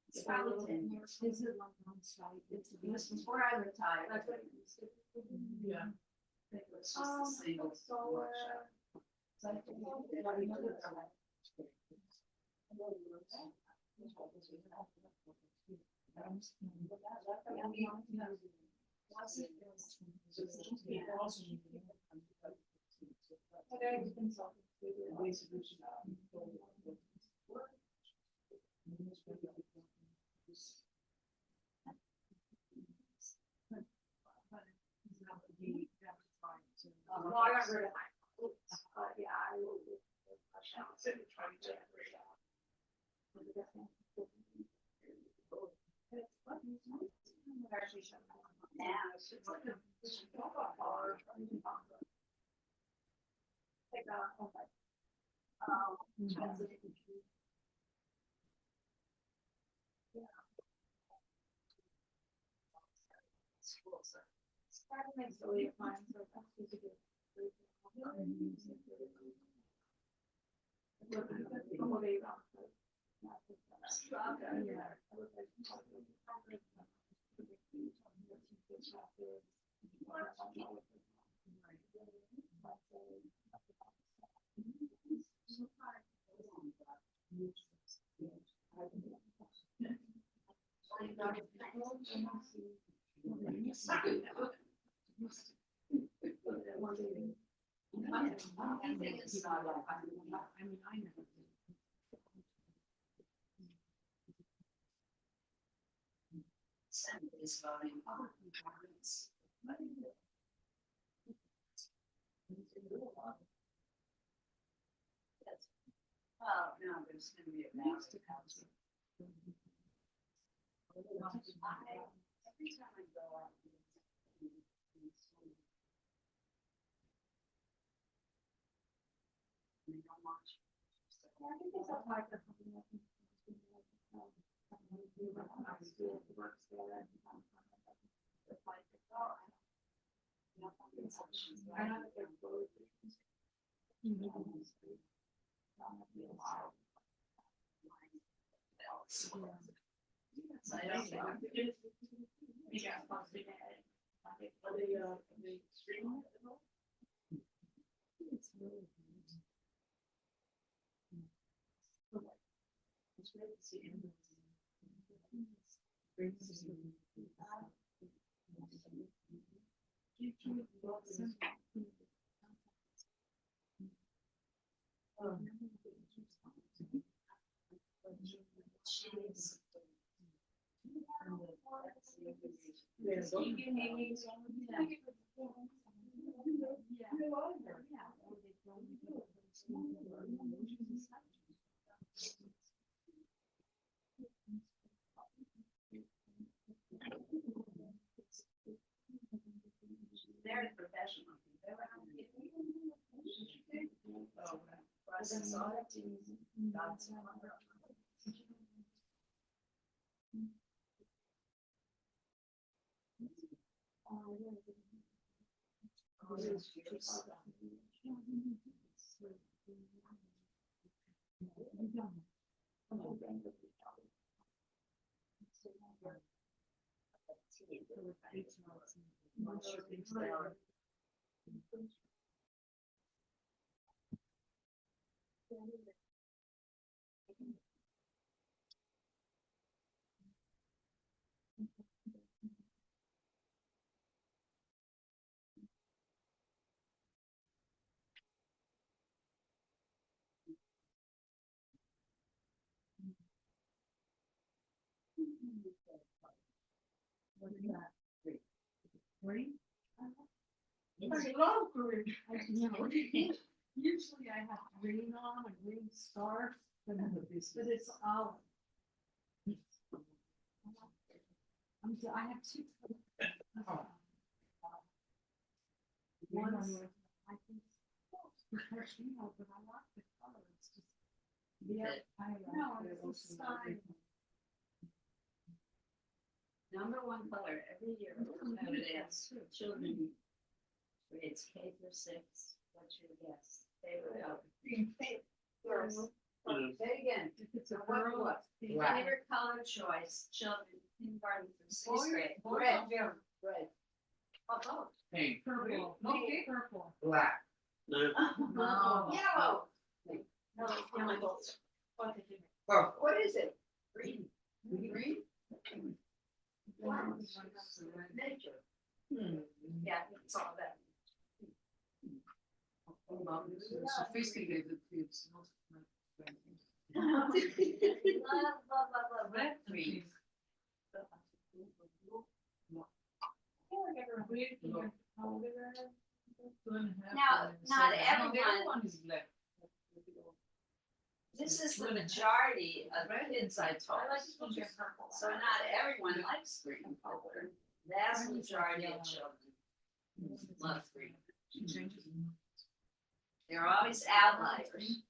It's Arlington. This is one on site. It's before I retired. That's what it used to be. Yeah. It was just a single Solar. Well, I got rid of my. Yeah, I will. Somebody's voting on requirements. Oh, no, there's gonna be a master council. Every time I go out. How much? They're professional. Process audit. I love green. Usually I have green on, a green scarf, but it's olive. I have two. One's, I think, professional, but I like the color, it's just. Yeah, I know, it's a style. Number one color every year, I would ask children, grades K through 6, what's your guess? Favorite color? Girls. Say it again. If it's a girl, what? Favorite color choice, children, kindergarten through 6th grade. Red. Red. Oh, Pink. Purple. Okay. Purple. Black. no. Yellow. No, yellow. Purple. What is it? Green. Green? Nature. Yeah, it's all that. Sophisticated kids. Love. Red green. Now, not everyone, is black. this is the majority of kids I taught. So not everyone likes green color. Vast majority of children love green. There are always outliers.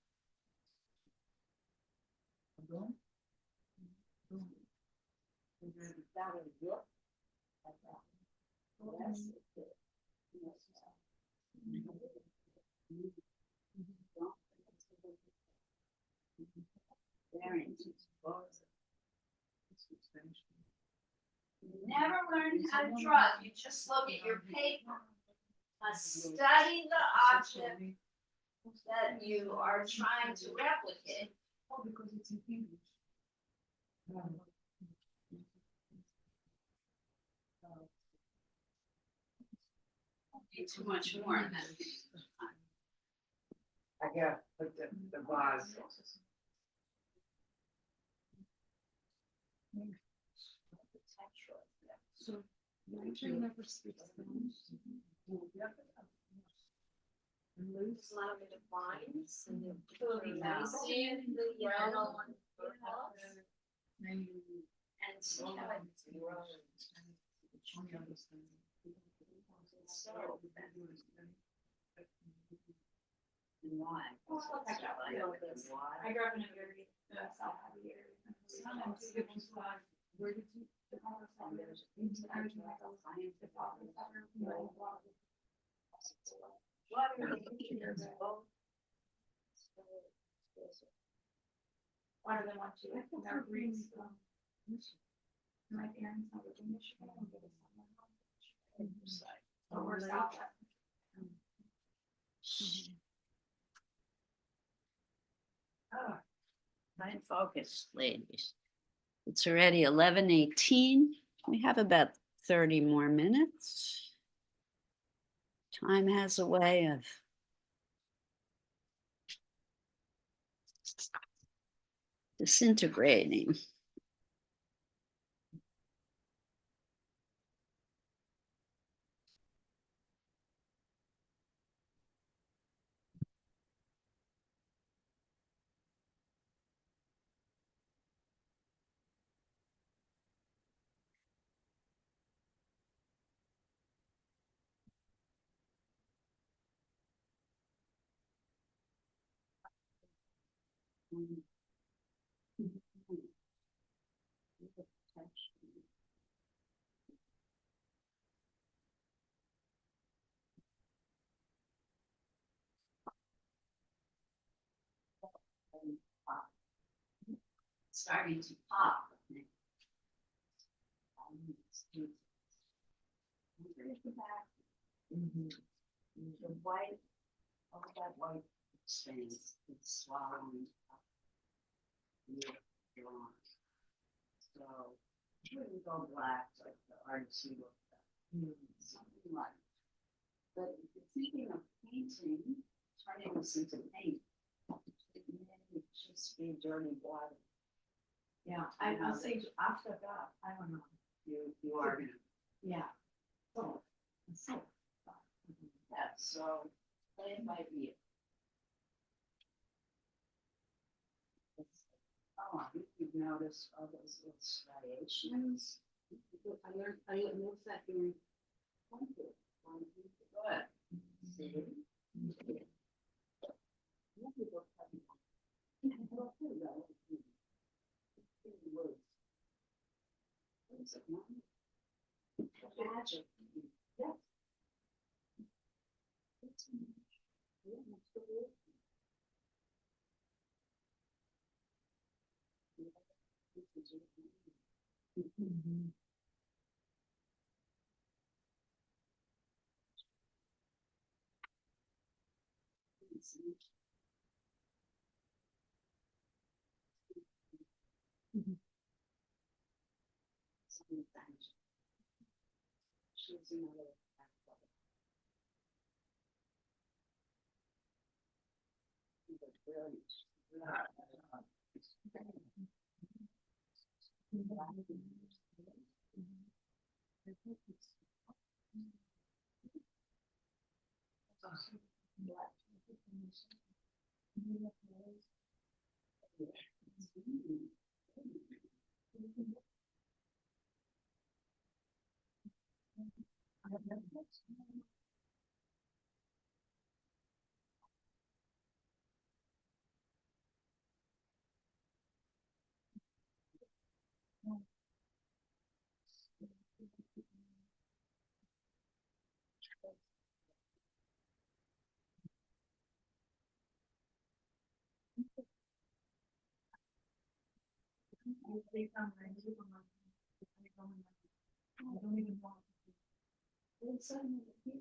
Yes. Variance. never learn how to draw, you just look at your paper. Study the object that you are trying to replicate. Oh, because it's in English. Be too much more than that. I got, put the vase. So, never speaks Spanish. Lose a lot of the lines and the tracing, the yellow on the books, and see how it's grown. So, and why? I grew up in a very South-heavy area. Sometimes you get these flags, where did you? And there's science department. What are the pictures of both? Why do they want to? Their breeds. My parents never lived in Michigan. So we're South. Try and focus, ladies. It's already 11:18. We have about 30 more minutes. Time has a way of disintegrating. Starting to pop. The white, all that white expands, it's swallowing up. So, here we go black, like the artsy look. Something like. But if you're thinking of painting, turning this into paint, it may just be dirty water. Yeah, I say after that, I don't know. You are gonna. Yeah. Oh, so. Yeah, so play it by ear. Oh, you've noticed all those little striations. I noticed that you. Good. See? Magic. Yes. Sometimes she's another. I don't even know. It's suddenly here.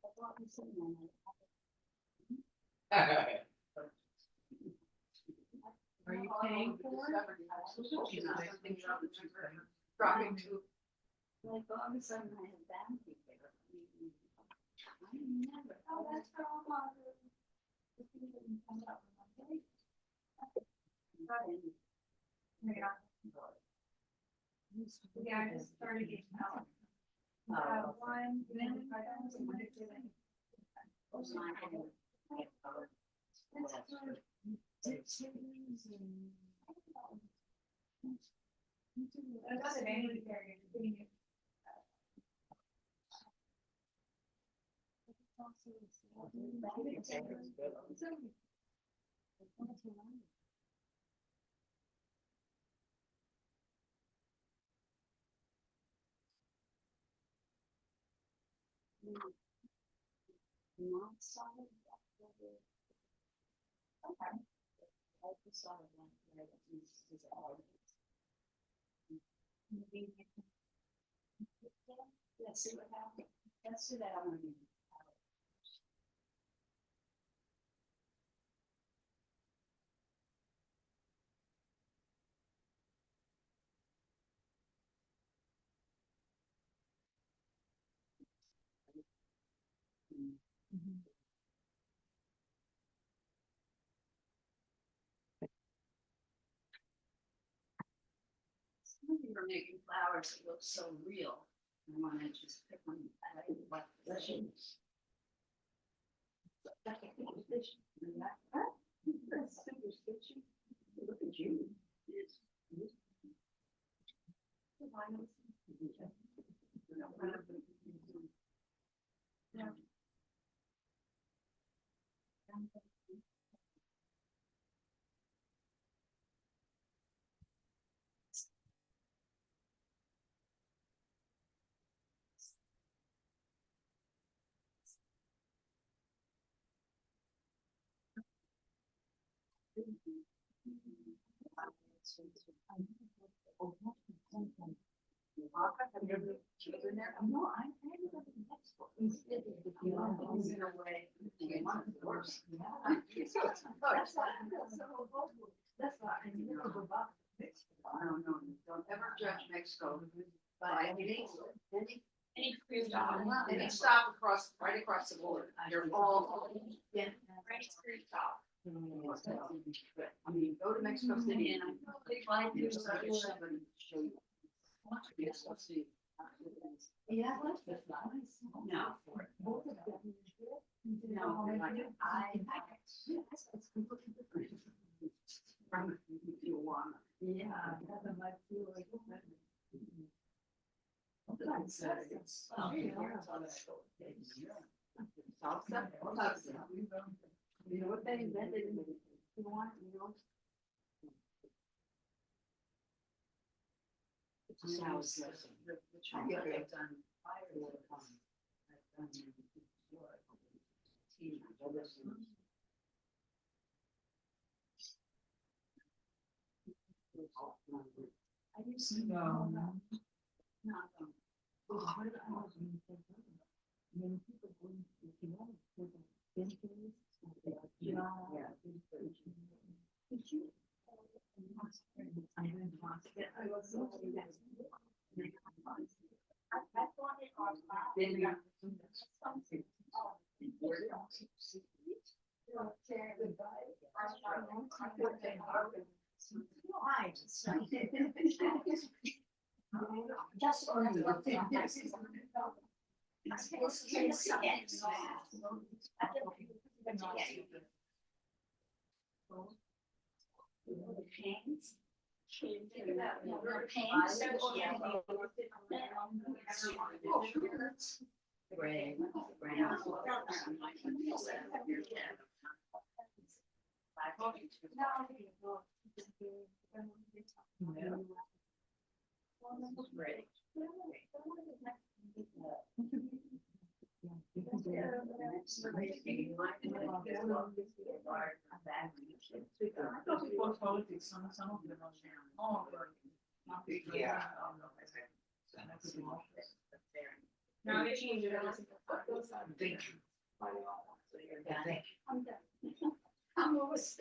I thought you said that. Are you paying for it? Dropping to. Like all of a sudden I have bounty there. I never. Oh, that's for all my. If you didn't come up with my day. Yeah, I just started getting out. One minute. I got it anyway. Not solid. Okay. I just saw it one where it is all. Yeah, see what happened. Let's do that on. Some of you are making flowers that look so real. I want to just pick one. I like what positions. That's a superstition. That's superstition. Look at you. No, I don't ever judge Mexico by any stop across, right across the board. You're all. Yeah. I mean, go to Mexico City and I'm fine. There's somebody show you. Yes, let's see. Yeah, that's nice. No. No, like it's completely different. From Tijuana. Yeah. You know what they invented in Tijuana, you know? It's a house. I've done firewood. I've done. I used to know. Just on Yeah. No, they changed it. Thank you. I'm always.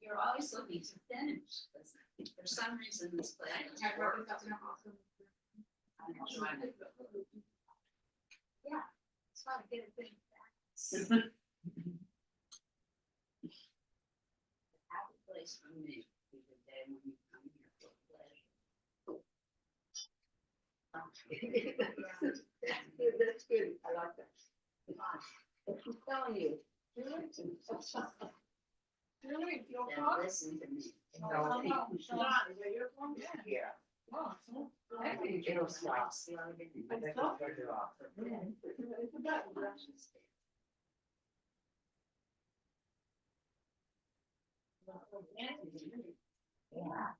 You're always looking to finish, because for some reason this place. Yeah, it's hard to get it thing back. Happy place for me, is the day when you come here for pleasure. That's good, I like that. I'm telling you. Really, your Then phone? listen to me. No, Sean, is that your phone? yeah. Oh, so- I think it'll stop. I think I'll turn it off. It's a bad one. Yeah.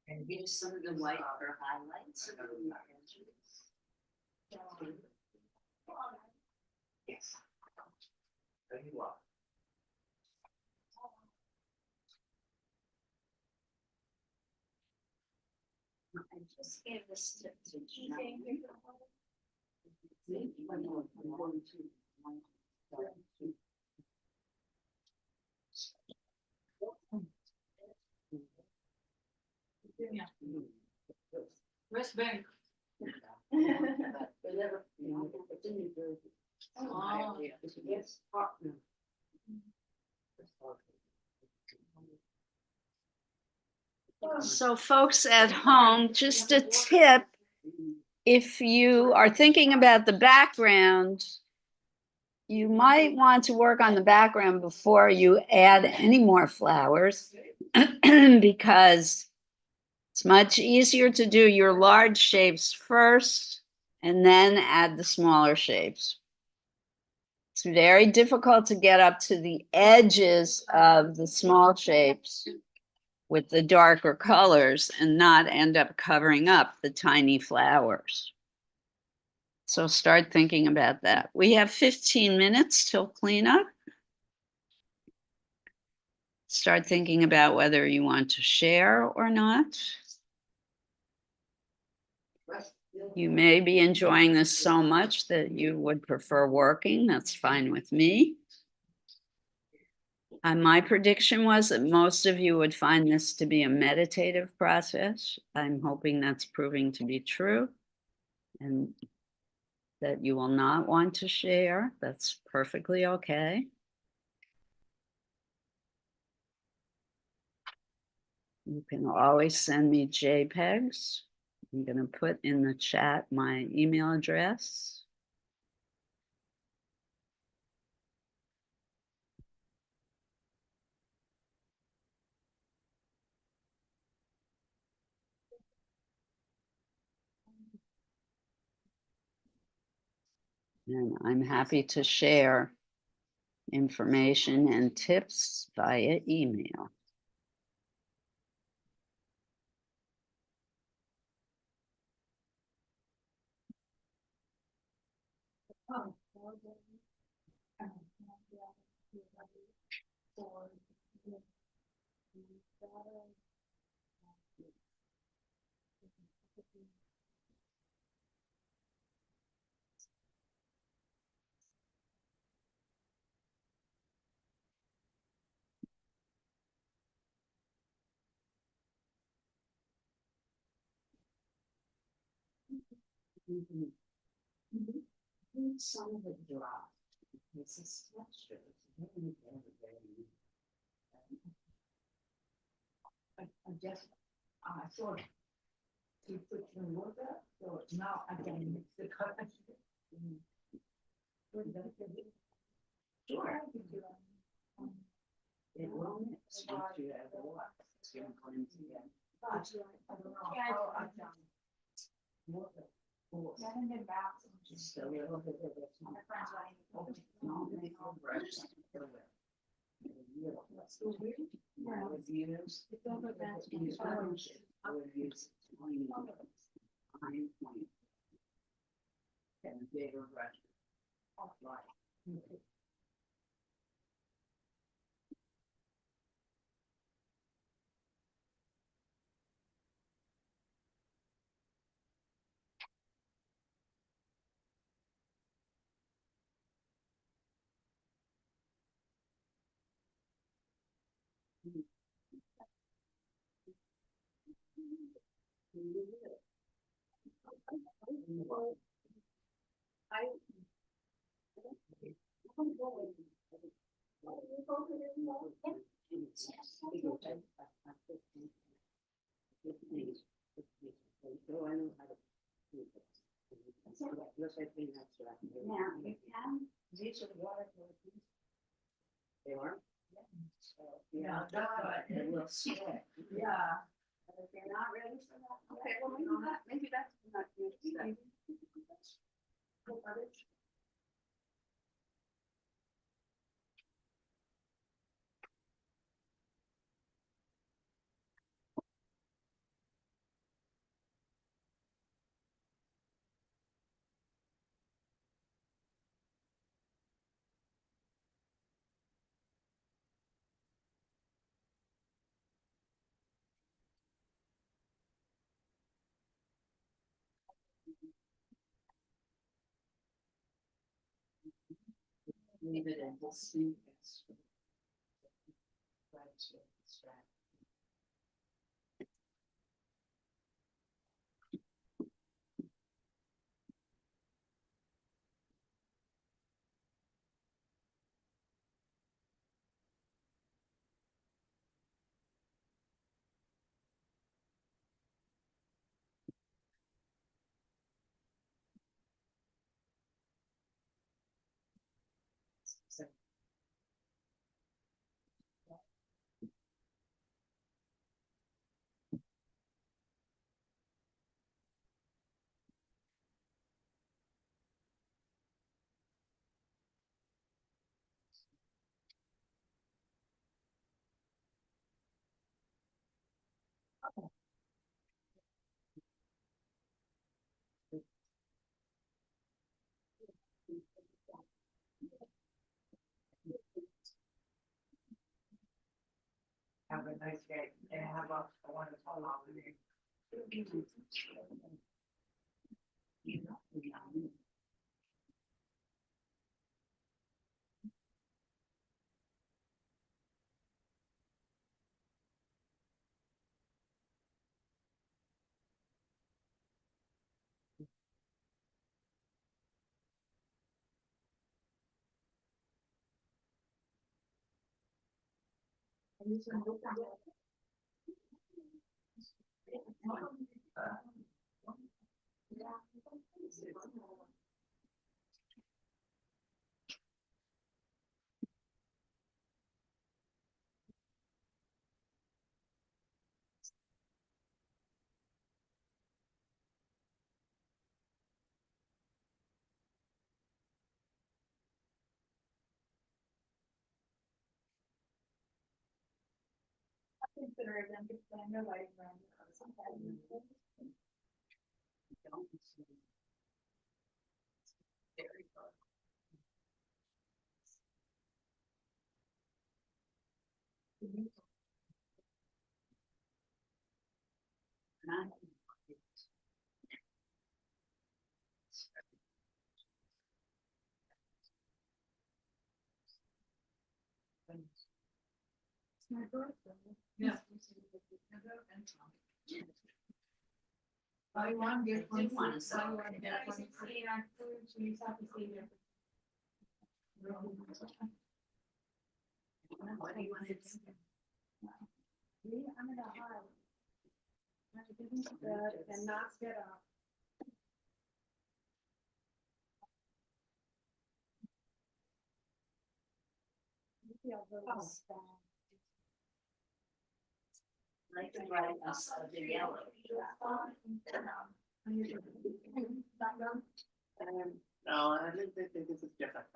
And use some of the white for highlights. Yes. There you are. I just gave this to Gina. West Bank. Oh. Yes. So folks at home, just a tip, if you are thinking about the background, you might want to work on the background before you add any more flowers because it's much easier to do your large shapes first and then add the smaller shapes. It's very difficult to get up to the edges of the small shapes with the darker colors and not end up covering up the tiny flowers. So start thinking about that. We have 15 minutes till cleanup. Start thinking about whether you want to share or not. You may be enjoying this so much that you would prefer working. That's fine with me. My prediction was that most of you would find this to be a meditative process. I'm hoping that's proving to be true and that you will not want to share. That's perfectly okay. You can always send me JPEGs. I'm going to put in the chat my email address. And I'm happy to share information and tips via email. Some of it drop. It's a texture. It's very, very. I just, sort of. You put your work up, so now I can mix the colors. Sure. It will mix once you have the water. It's gonna blend together. Just a little bit of it. Don't make a brush. I would use. I would use fine point. And a bigger brush. Like. They are? Yeah, it will sweat. Yeah. But if you're not ready for that, okay, well, maybe that's not good. Leave it in this thing. Have a nice day, and have a wonderful holiday. Consider them to plan their life around. Very fun. My birthday. Yeah. Buy one, get one. I do wanna Buy celebrate one, it. get one. You have to see it. What do you want to do? Yeah, I'm in a high. I didn't bed and not get up. Like the brightness of the yellow. No, I think this is different.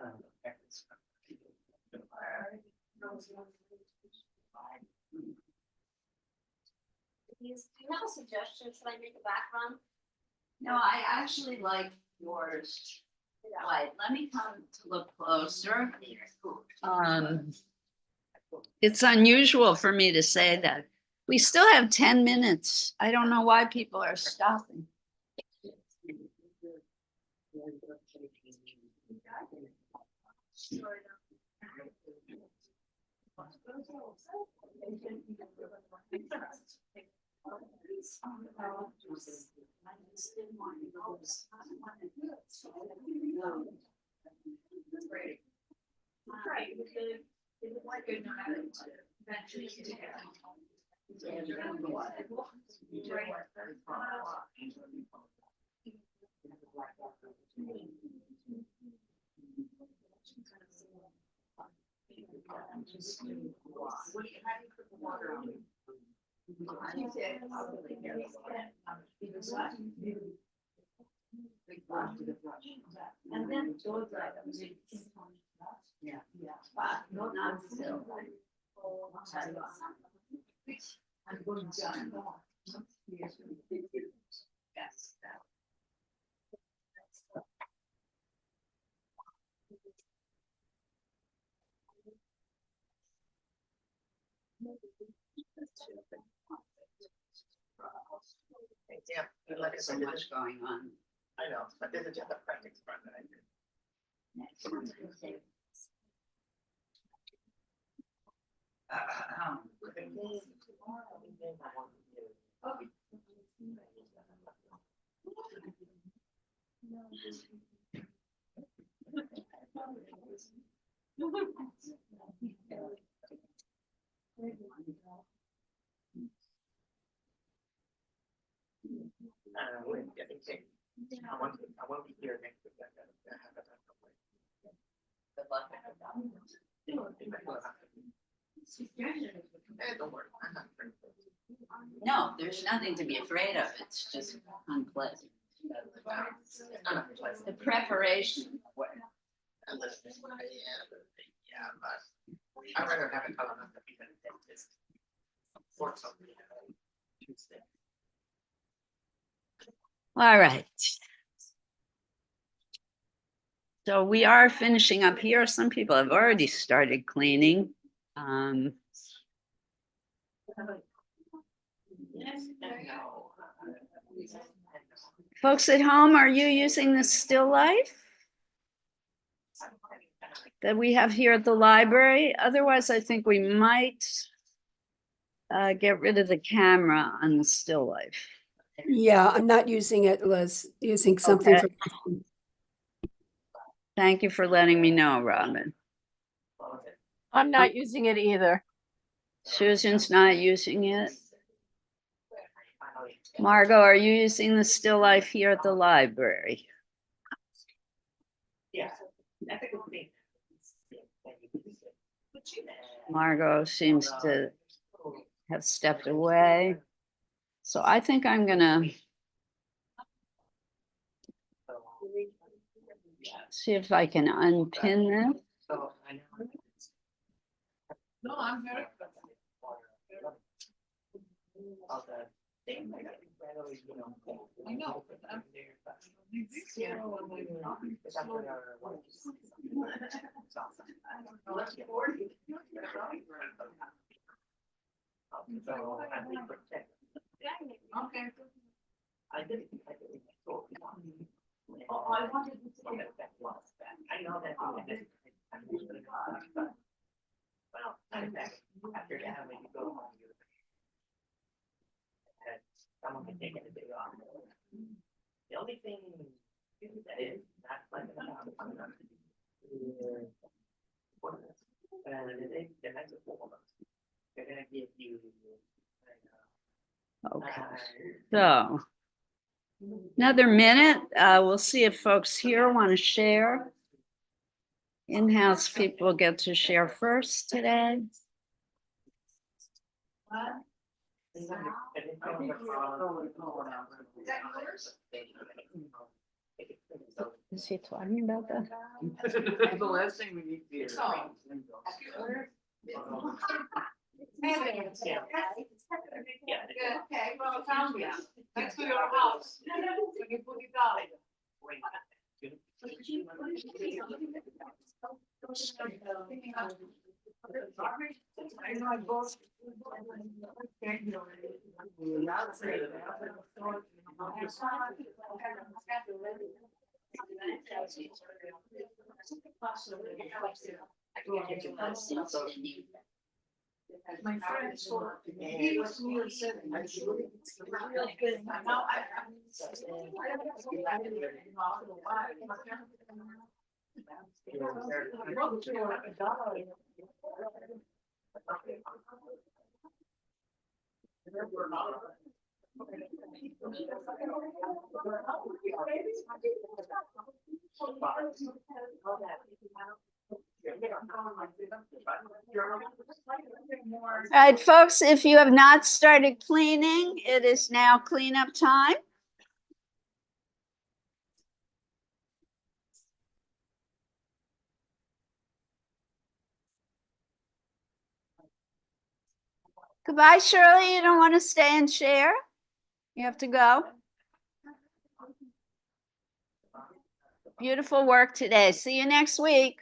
Do you have a suggestion? Should I make a background? No, I actually like yours. Wait, let me come to look closer. It's unusual for me to say that. We still have 10 minutes. I don't know why people are stopping. And then yeah, not still. I'm going to. Yes. Yeah, There's so much going on. I know, but there's a different practice front that I do. I won't be here next week. Good luck. Don't worry. I'm not afraid. No, there's nothing to be afraid of. It's just unpleasant. It's not unpleasant. The preparation. Yeah, but I'd rather have a colonoscopy than a dentist. Or something. Tuesday. All right. So we are finishing up here. Some people have already started cleaning. Folks at home, are you using the still life that we have here at the library? Otherwise, I think we might get rid of the camera on the still life. Yeah, I'm not using it, Liz, using something Okay. for. Thank you for letting me know, Robin. I'm not using it either. Susan's not using it. Margot, are you using the still life here at the library? Yeah. I think it would be. Margot seems to have stepped away. So I think I'm gonna see if I can unpin this. So I know. No, I'm very. I know, but I'm. Okay. I didn't. Oh, I wanted to say I know that. Well, I'm back after that when you go home. Someone can take a day off. The only thing that is not like they're not they're gonna give you. Okay, so another minute. We'll see if folks here want to share. In-house people get to share first today. Is he talking about that? The last thing we need to do. Okay, well, found you. Thanks for your house. When you put it down. My friend saw, he was really sick. I should it's real good. Now All right, folks, if you have not started cleaning, it is now cleanup time. Goodbye, Shirley. You don't want to stay and share? You have to go. Beautiful work today. See you next week.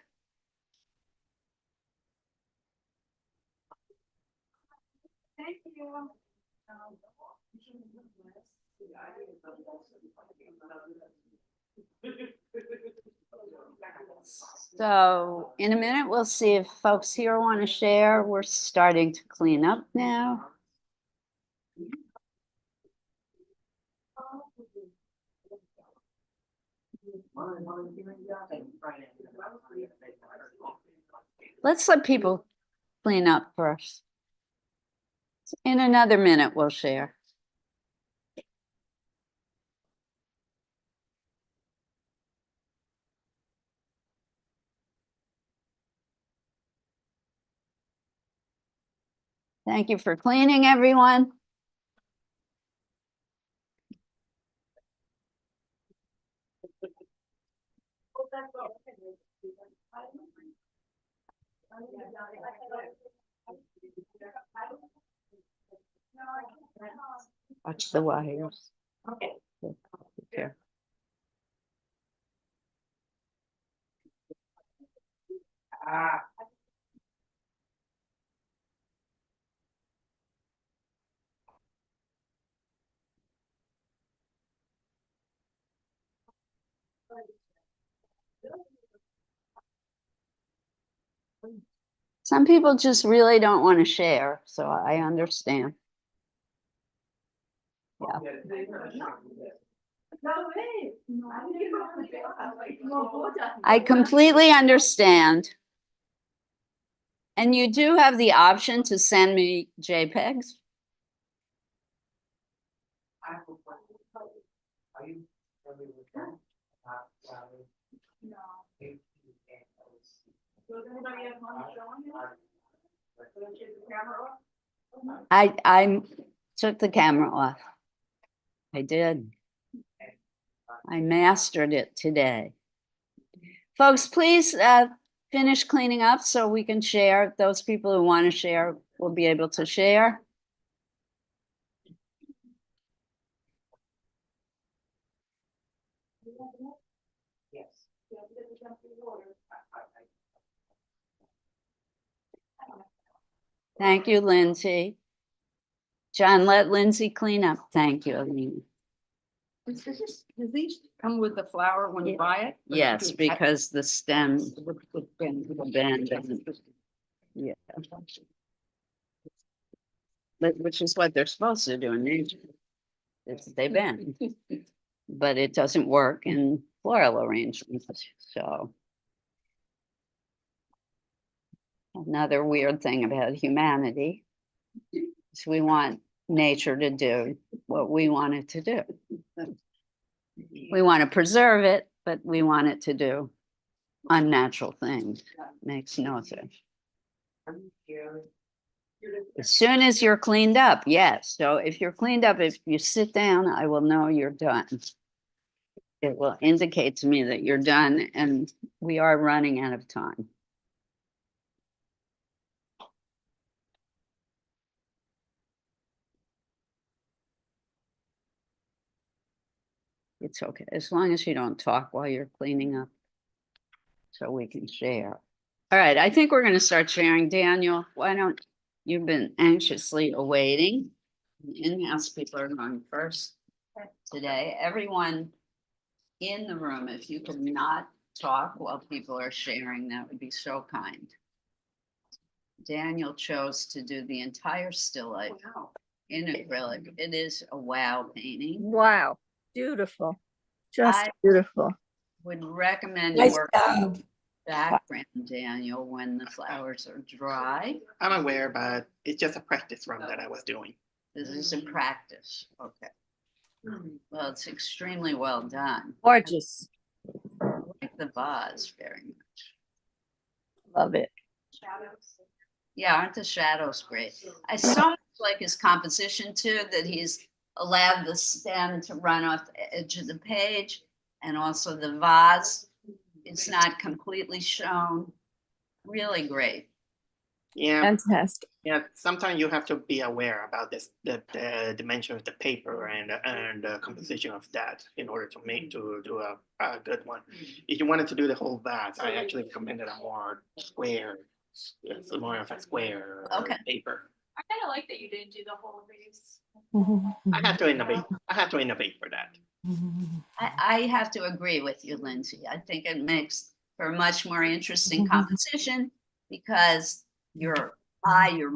Thank you. So in a minute, we'll see if folks here want to share. We're starting to clean up now. Let's let people clean up first. In another minute, we'll share. Thank you for cleaning, everyone. Watch the wires. Okay. Here. Some people just really don't want to share, so I understand. Yeah. I completely understand. And you do have the option to send me JPEGs. I took the camera off. I did. I mastered it today. Folks, please finish cleaning up so we can share. Those people who want to share will be able to share. Thank you, Lindsay. John, let Lindsay clean up. Thank you, Alina. Does these come with the flower when you buy it? Yes, because the stem will bend. Yeah. Which is what they're supposed to do in nature. They bend. But it doesn't work in floral arrangements, so. Another weird thing about humanity is we want nature to do what we want it to do. We want to preserve it, but we want it to do unnatural thing. Makes no sense. As soon as you're cleaned up, yes. So if you're cleaned up, if you sit down, I will know you're done. It will indicate to me that you're done, and we are running out of time. It's okay, as long as you don't talk while you're cleaning up, so we can share. All right, I think we're going to start sharing. Daniel, why don't, you've been anxiously awaiting. The in-house people are going first today. Everyone in the room, if you could not talk while people are sharing, that would be so kind. Daniel chose to do the entire still life in acrylic. It is a wow painting. Wow, beautiful, just I beautiful. would recommend Nice work job. background, Daniel, when the flowers are dry. I'm aware, but it's just a practice run that I was doing. This is a practice. Okay. Well, it's extremely well done. Gorgeous, I like the vase very much. love it. Yeah, aren't the shadows great? I so much like his composition too, that he's allowed the stem to run off the edge of the page, and also the vase. It's not completely shown. Really great. Yeah, Fantastic. yeah. Sometimes you have to be aware about this, the dimension of the paper and the composition of that in order to do a good one. If you wanted to do the whole vase, I actually recommended a more square, it's more of a square Okay. paper. I kind of like that you didn't do the whole base. I had to innovate. I had to innovate for that. I have to agree with you, Lindsay. I think it makes for a much more interesting composition because your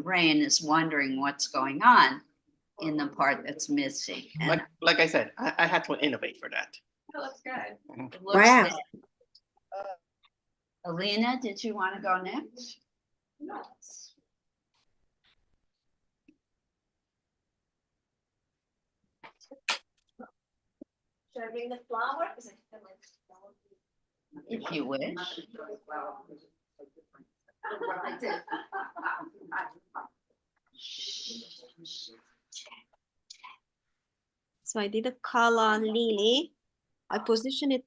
brain is wondering what's going on in the part that's missing. And Like I said, I had to innovate for that. That looks good. it looks Wow. good. Alina, did you want to go next? Yes. Should I bring the flower? 'Cause I feel like flower. If you wish. So I did a color lily. I position it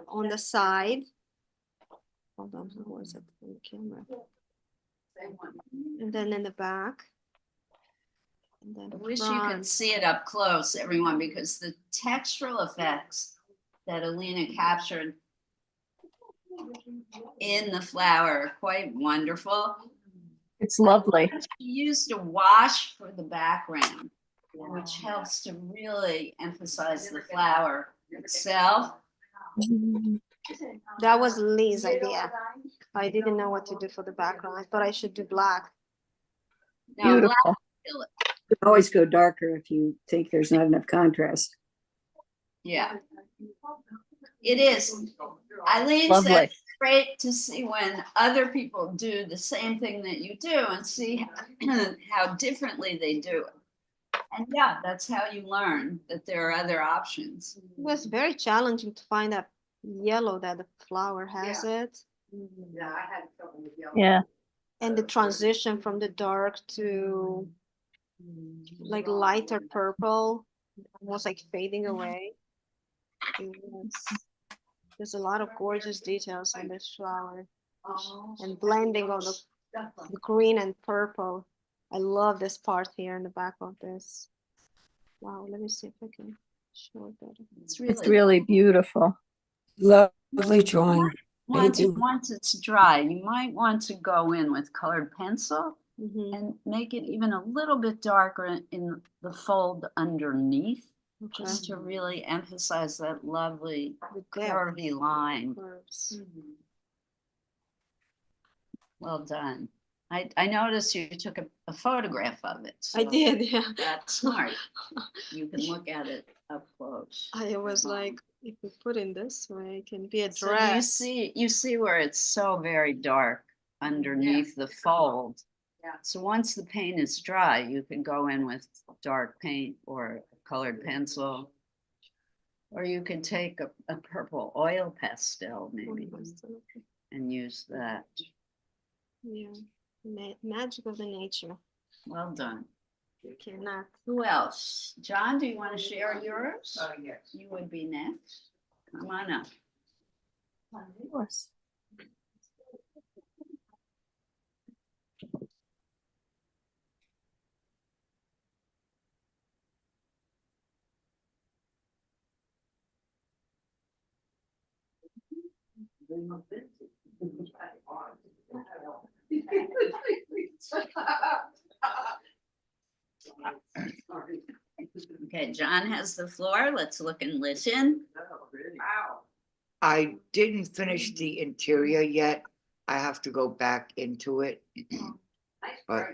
on the side. Hold on, how was it on the camera? And then in the back. And then I wish you front. could see it up close, everyone, because the textural effects that Alina captured in the flower are quite wonderful. It's lovely. She used a wash for the background, which helps to really emphasize the flower itself. That was Liz's idea. I didn't know what to do for the background. I thought I should do black. Now, Beautiful. You can always go darker if you think there's not enough contrast. yeah, it is. Eileen Lovely. said it's great to see when other people do the same thing that you do and see how differently they do it. And yeah, that's how you learn that there are other options. It was very challenging to find that yellow that the flower has it. Yeah, I had trouble with yellow. Yeah, And the transition from the dark to like lighter purple, almost like fading away. There's a lot of gorgeous details on this flower and blending of the green and purple. I love this part here in the back of this. Wow, let me see if I can show it better. It's it's really, really beautiful. Lovely drawing. painting. once it's dry, you might want to go in with colored pencil Mhm. and make it even a little bit darker in the fold underneath, just to really emphasize that lovely The depth curvy line. curves. Well done. I noticed you took a photograph of it. I so did, yeah. That's smart. You can look at it up close. I was like, if we put in this way, it can be a So dress. you see where it's so very dark underneath the fold. Yeah. So once the paint is dry, you can go in with dark paint or a colored pencil. Or you can take a purple oil pastel maybe. and use that. Yeah, magic of the nature. Well done. You cannot. Who else? John, do you want to share yours? Yes. You would be next. Come on up. Of course. Okay, John has the floor. Let's look and listen. I didn't finish the interior yet. I have to go back into it. But,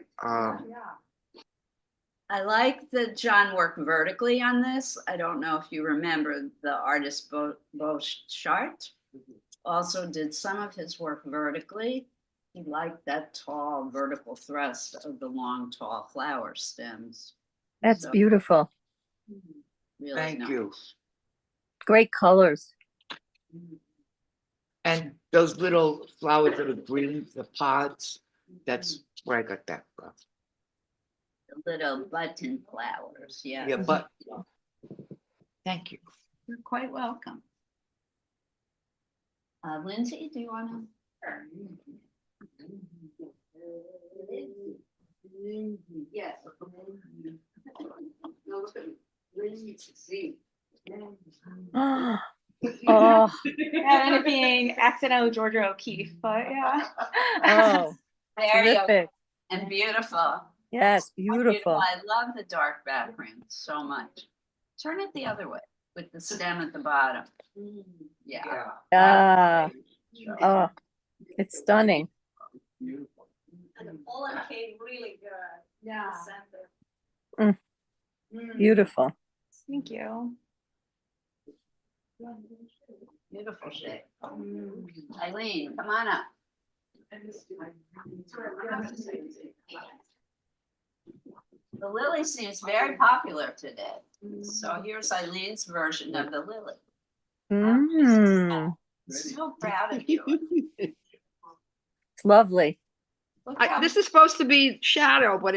I like that John worked vertically on this. I don't know if you remember the artist Beauchart also did some of his work vertically. He liked that tall vertical thrust of the long, tall flower stems. That's So, beautiful. really thank you. nice. Great colors. And those little flowers that are green, the pods, that's where I got that from. The little button flowers, yeah. Yeah, but, thank you. You're quite welcome. Lindsay, do you want to? Yes. Oh, That ended up being accidental Georgia O'Keeffe, but yeah. oh, There you go. terrific. And beautiful. Yes, beautiful. I love the dark background so much. Turn it the other way with the stem at the bottom. Yeah. Ah, oh, it's stunning. And the pollen came really good. Yeah. Center. Beautiful. Thank you. Beautiful shape. Eileen, come on up. The lily seems very popular today. So here's Eileen's version of the lily. Mm, So proud of you. it's lovely. Look how This is supposed to be shadow, but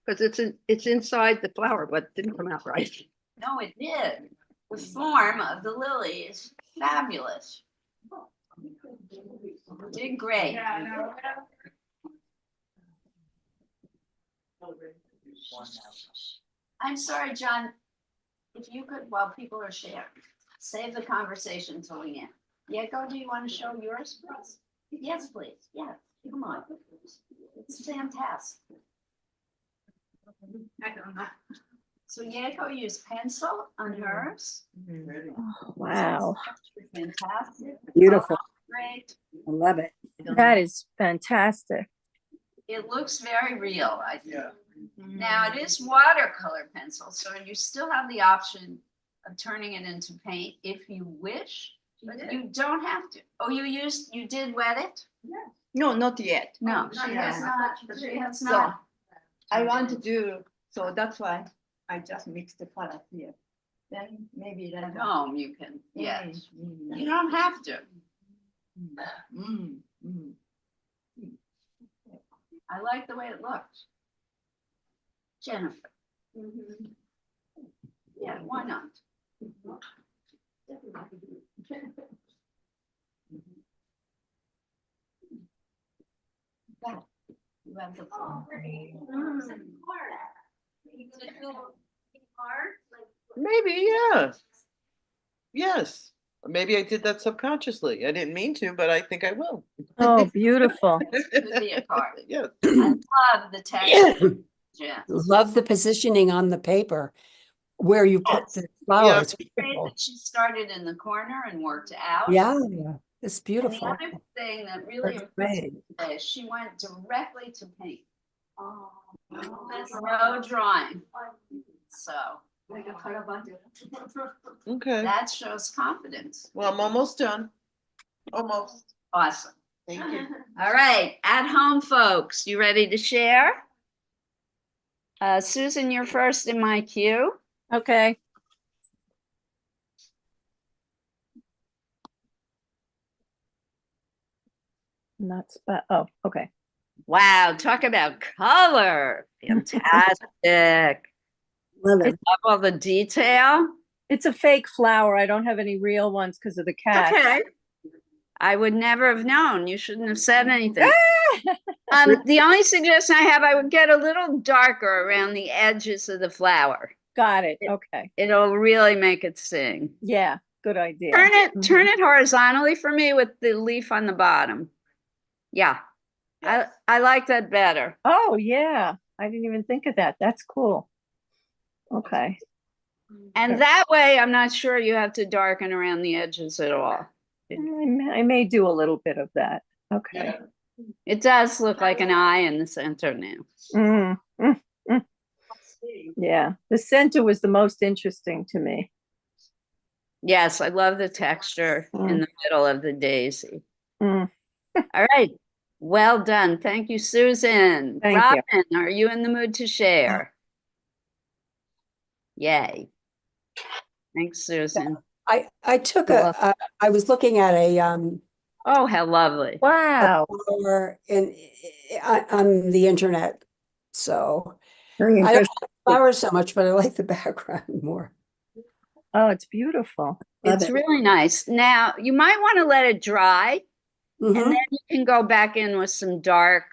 because it's inside the flower, but it didn't come out right. No, it did. The form of the lily is fabulous. Did great. Yeah, no. I'm sorry, John. If you could, while people are sharing, save the conversation till the end. Diego, do you want to show yours, please? Yes, please. Yeah, come on. It's fantastic. I don't know. So Diego used pencil on hers. Oh, wow, Fantastic. Beautiful. Great. I love it. that is fantastic. It looks very real, I think. Now, it is watercolor pencil, so you still have the option of turning it into paint if you wish, but you don't have to. Oh, you did wet it? No, not yet. No, not she yet. has not, she has So not. I want to do, so that's why I just mix the color here. Then maybe At later. home, you can, yes. Mm, You don't have to. mm, mm. I like the way it looks. Jennifer. Yeah, why not? You have the floor. Maybe, yeah. Yes. Maybe I did that subconsciously. I didn't mean to, but I think I will. Oh, beautiful. Could be a card. Yeah. I love the text. Yeah. Love the positioning on the paper where you put the flowers. Great that she started in the corner and worked out. Yeah, it's And the beautiful. other thing that really That's impressed great. me today is she went directly to paint. Oh. No drawing. So Okay. that shows confidence. Well, I'm almost done. Almost. Awesome. Thank you. All right, at home folks, you ready to share? Susan, you're first in my queue. Okay. Not spa, oh, okay. Wow, talk about color. Fantastic. Love I it. love all the detail. It's a fake flower. I don't have any real ones because of the cats. Okay. I would never have known. You shouldn't have said anything. The only suggestion I have, I would get a little darker around the edges of the flower. Got it. Okay. It'll really make it sing. Yeah, good idea. Turn it horizontally for me with the leaf on the bottom. Yeah. I like that better. Oh, yeah. I didn't even think of that. That's cool. Okay. And that way, I'm not sure you have to darken around the edges at all. I may do a little bit of that. Okay. It does look like an eye in the center now. Mm, mm, mm. Yeah, the center was the most interesting to me. Yes, I love the texture in the middle of the daisy. All right. Well done. Thank you, Susan. Thank Robin, you. are you in the mood to share? Yay. Thanks, Susan. I took I was looking at a Oh, how lovely. Wow. flower on the internet. So Very I don't impressive. like flowers so much, but I like the background more. Oh, it's beautiful. It's really nice. Now, you might want to let it dry, and Mhm. then you can go back in with some dark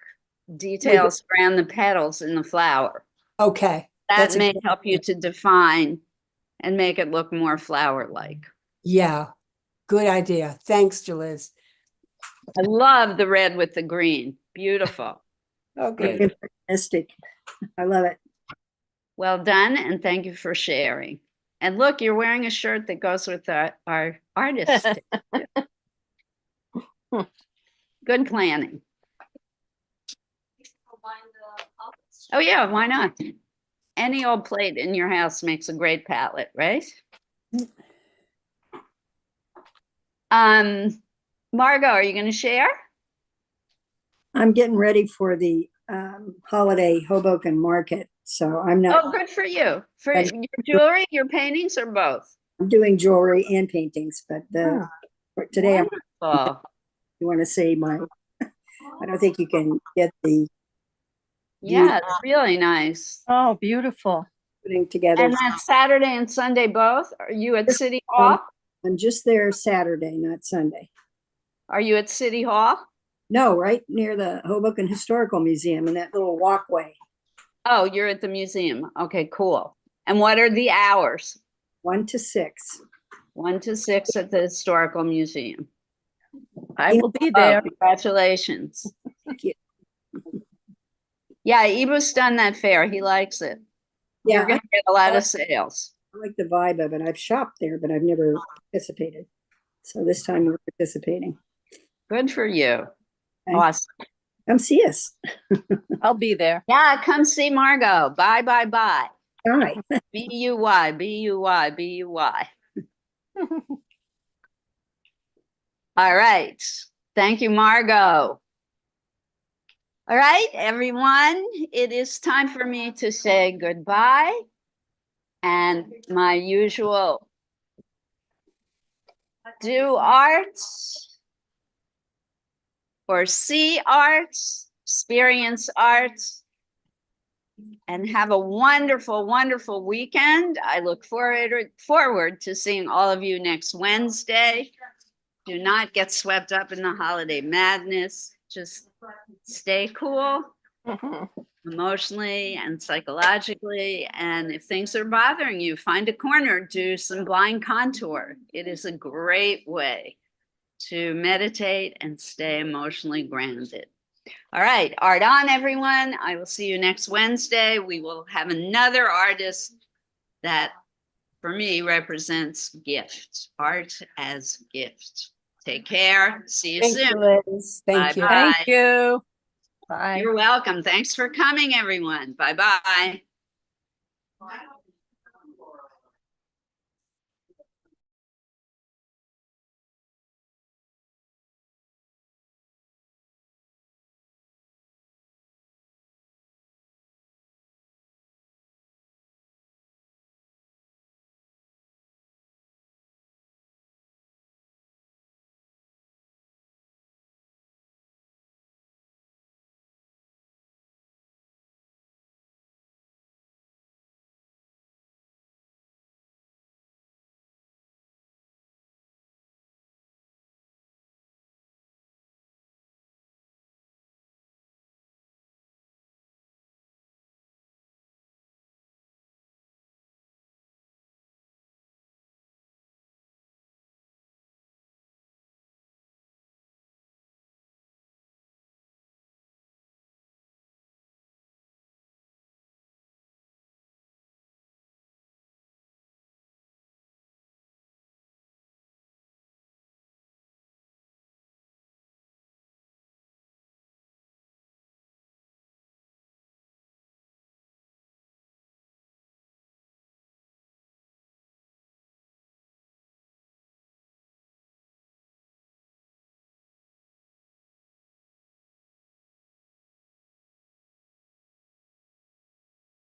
details around the petals in the flower. Okay. That That's a may good help you to define and make it look more flower-like. Yeah. Good idea. Thanks, Liz. I love the red with the green. Beautiful. Okay. Very impressive. I love it. Well done, and thank you for sharing. And look, you're wearing a shirt that goes with our artist. Good planning. Oh yeah, why not? Any old plate in your house makes a great palette, right? Margot, are you going to share? I'm getting ready for the holiday Hoboken market, so I'm not. Oh, good for you. For your jewelry, your paintings, or both? I'm doing jewelry and paintings, but for today Wonderful. you want to see my. I don't think you can get the Yeah, it's really nice. Oh, beautiful. putting together. And that's Saturday and Sunday both? Are you at City Hall? I'm just there Saturday, not Sunday. Are you at City Hall? No, right near the Hoboken Historical Museum in that little walkway. Oh, you're at the museum. Okay, cool. And what are the hours? 1 to 6. 1 to 6 at the Historical Museum. I will be there. Congratulations. Thank you. Yeah, Ibu's done that fair. He likes it. Yeah, You're going to get a lot of sales. I like the vibe of it. I've shopped there, but I've never participated. So this time we're participating. Good for you. Okay. Awesome. Come see us. I'll be there. Yeah, come see Margot. Bye, bye, bye. All right. B-U-Y, B-U-Y, B-U-Y. All right. Thank you, Margot. All right, everyone. It is time for me to say goodbye. And my usual do arts or see arts, experience arts, and have a wonderful, wonderful weekend. I look forward to seeing all of you next Wednesday. Do not get swept up in the holiday madness. Just stay cool emotionally and psychologically. And if things are bothering you, find a corner, do some blind contour. It is a great way to meditate and stay emotionally grounded. All right, art on, everyone. I will see you next Wednesday. We will have another artist that, for me, represents gift, art as gift. Take care. See you soon. You, Liz. Thank you. Bye-bye. Thank you. Bye. You're welcome. Thanks for coming, everyone. Bye-bye.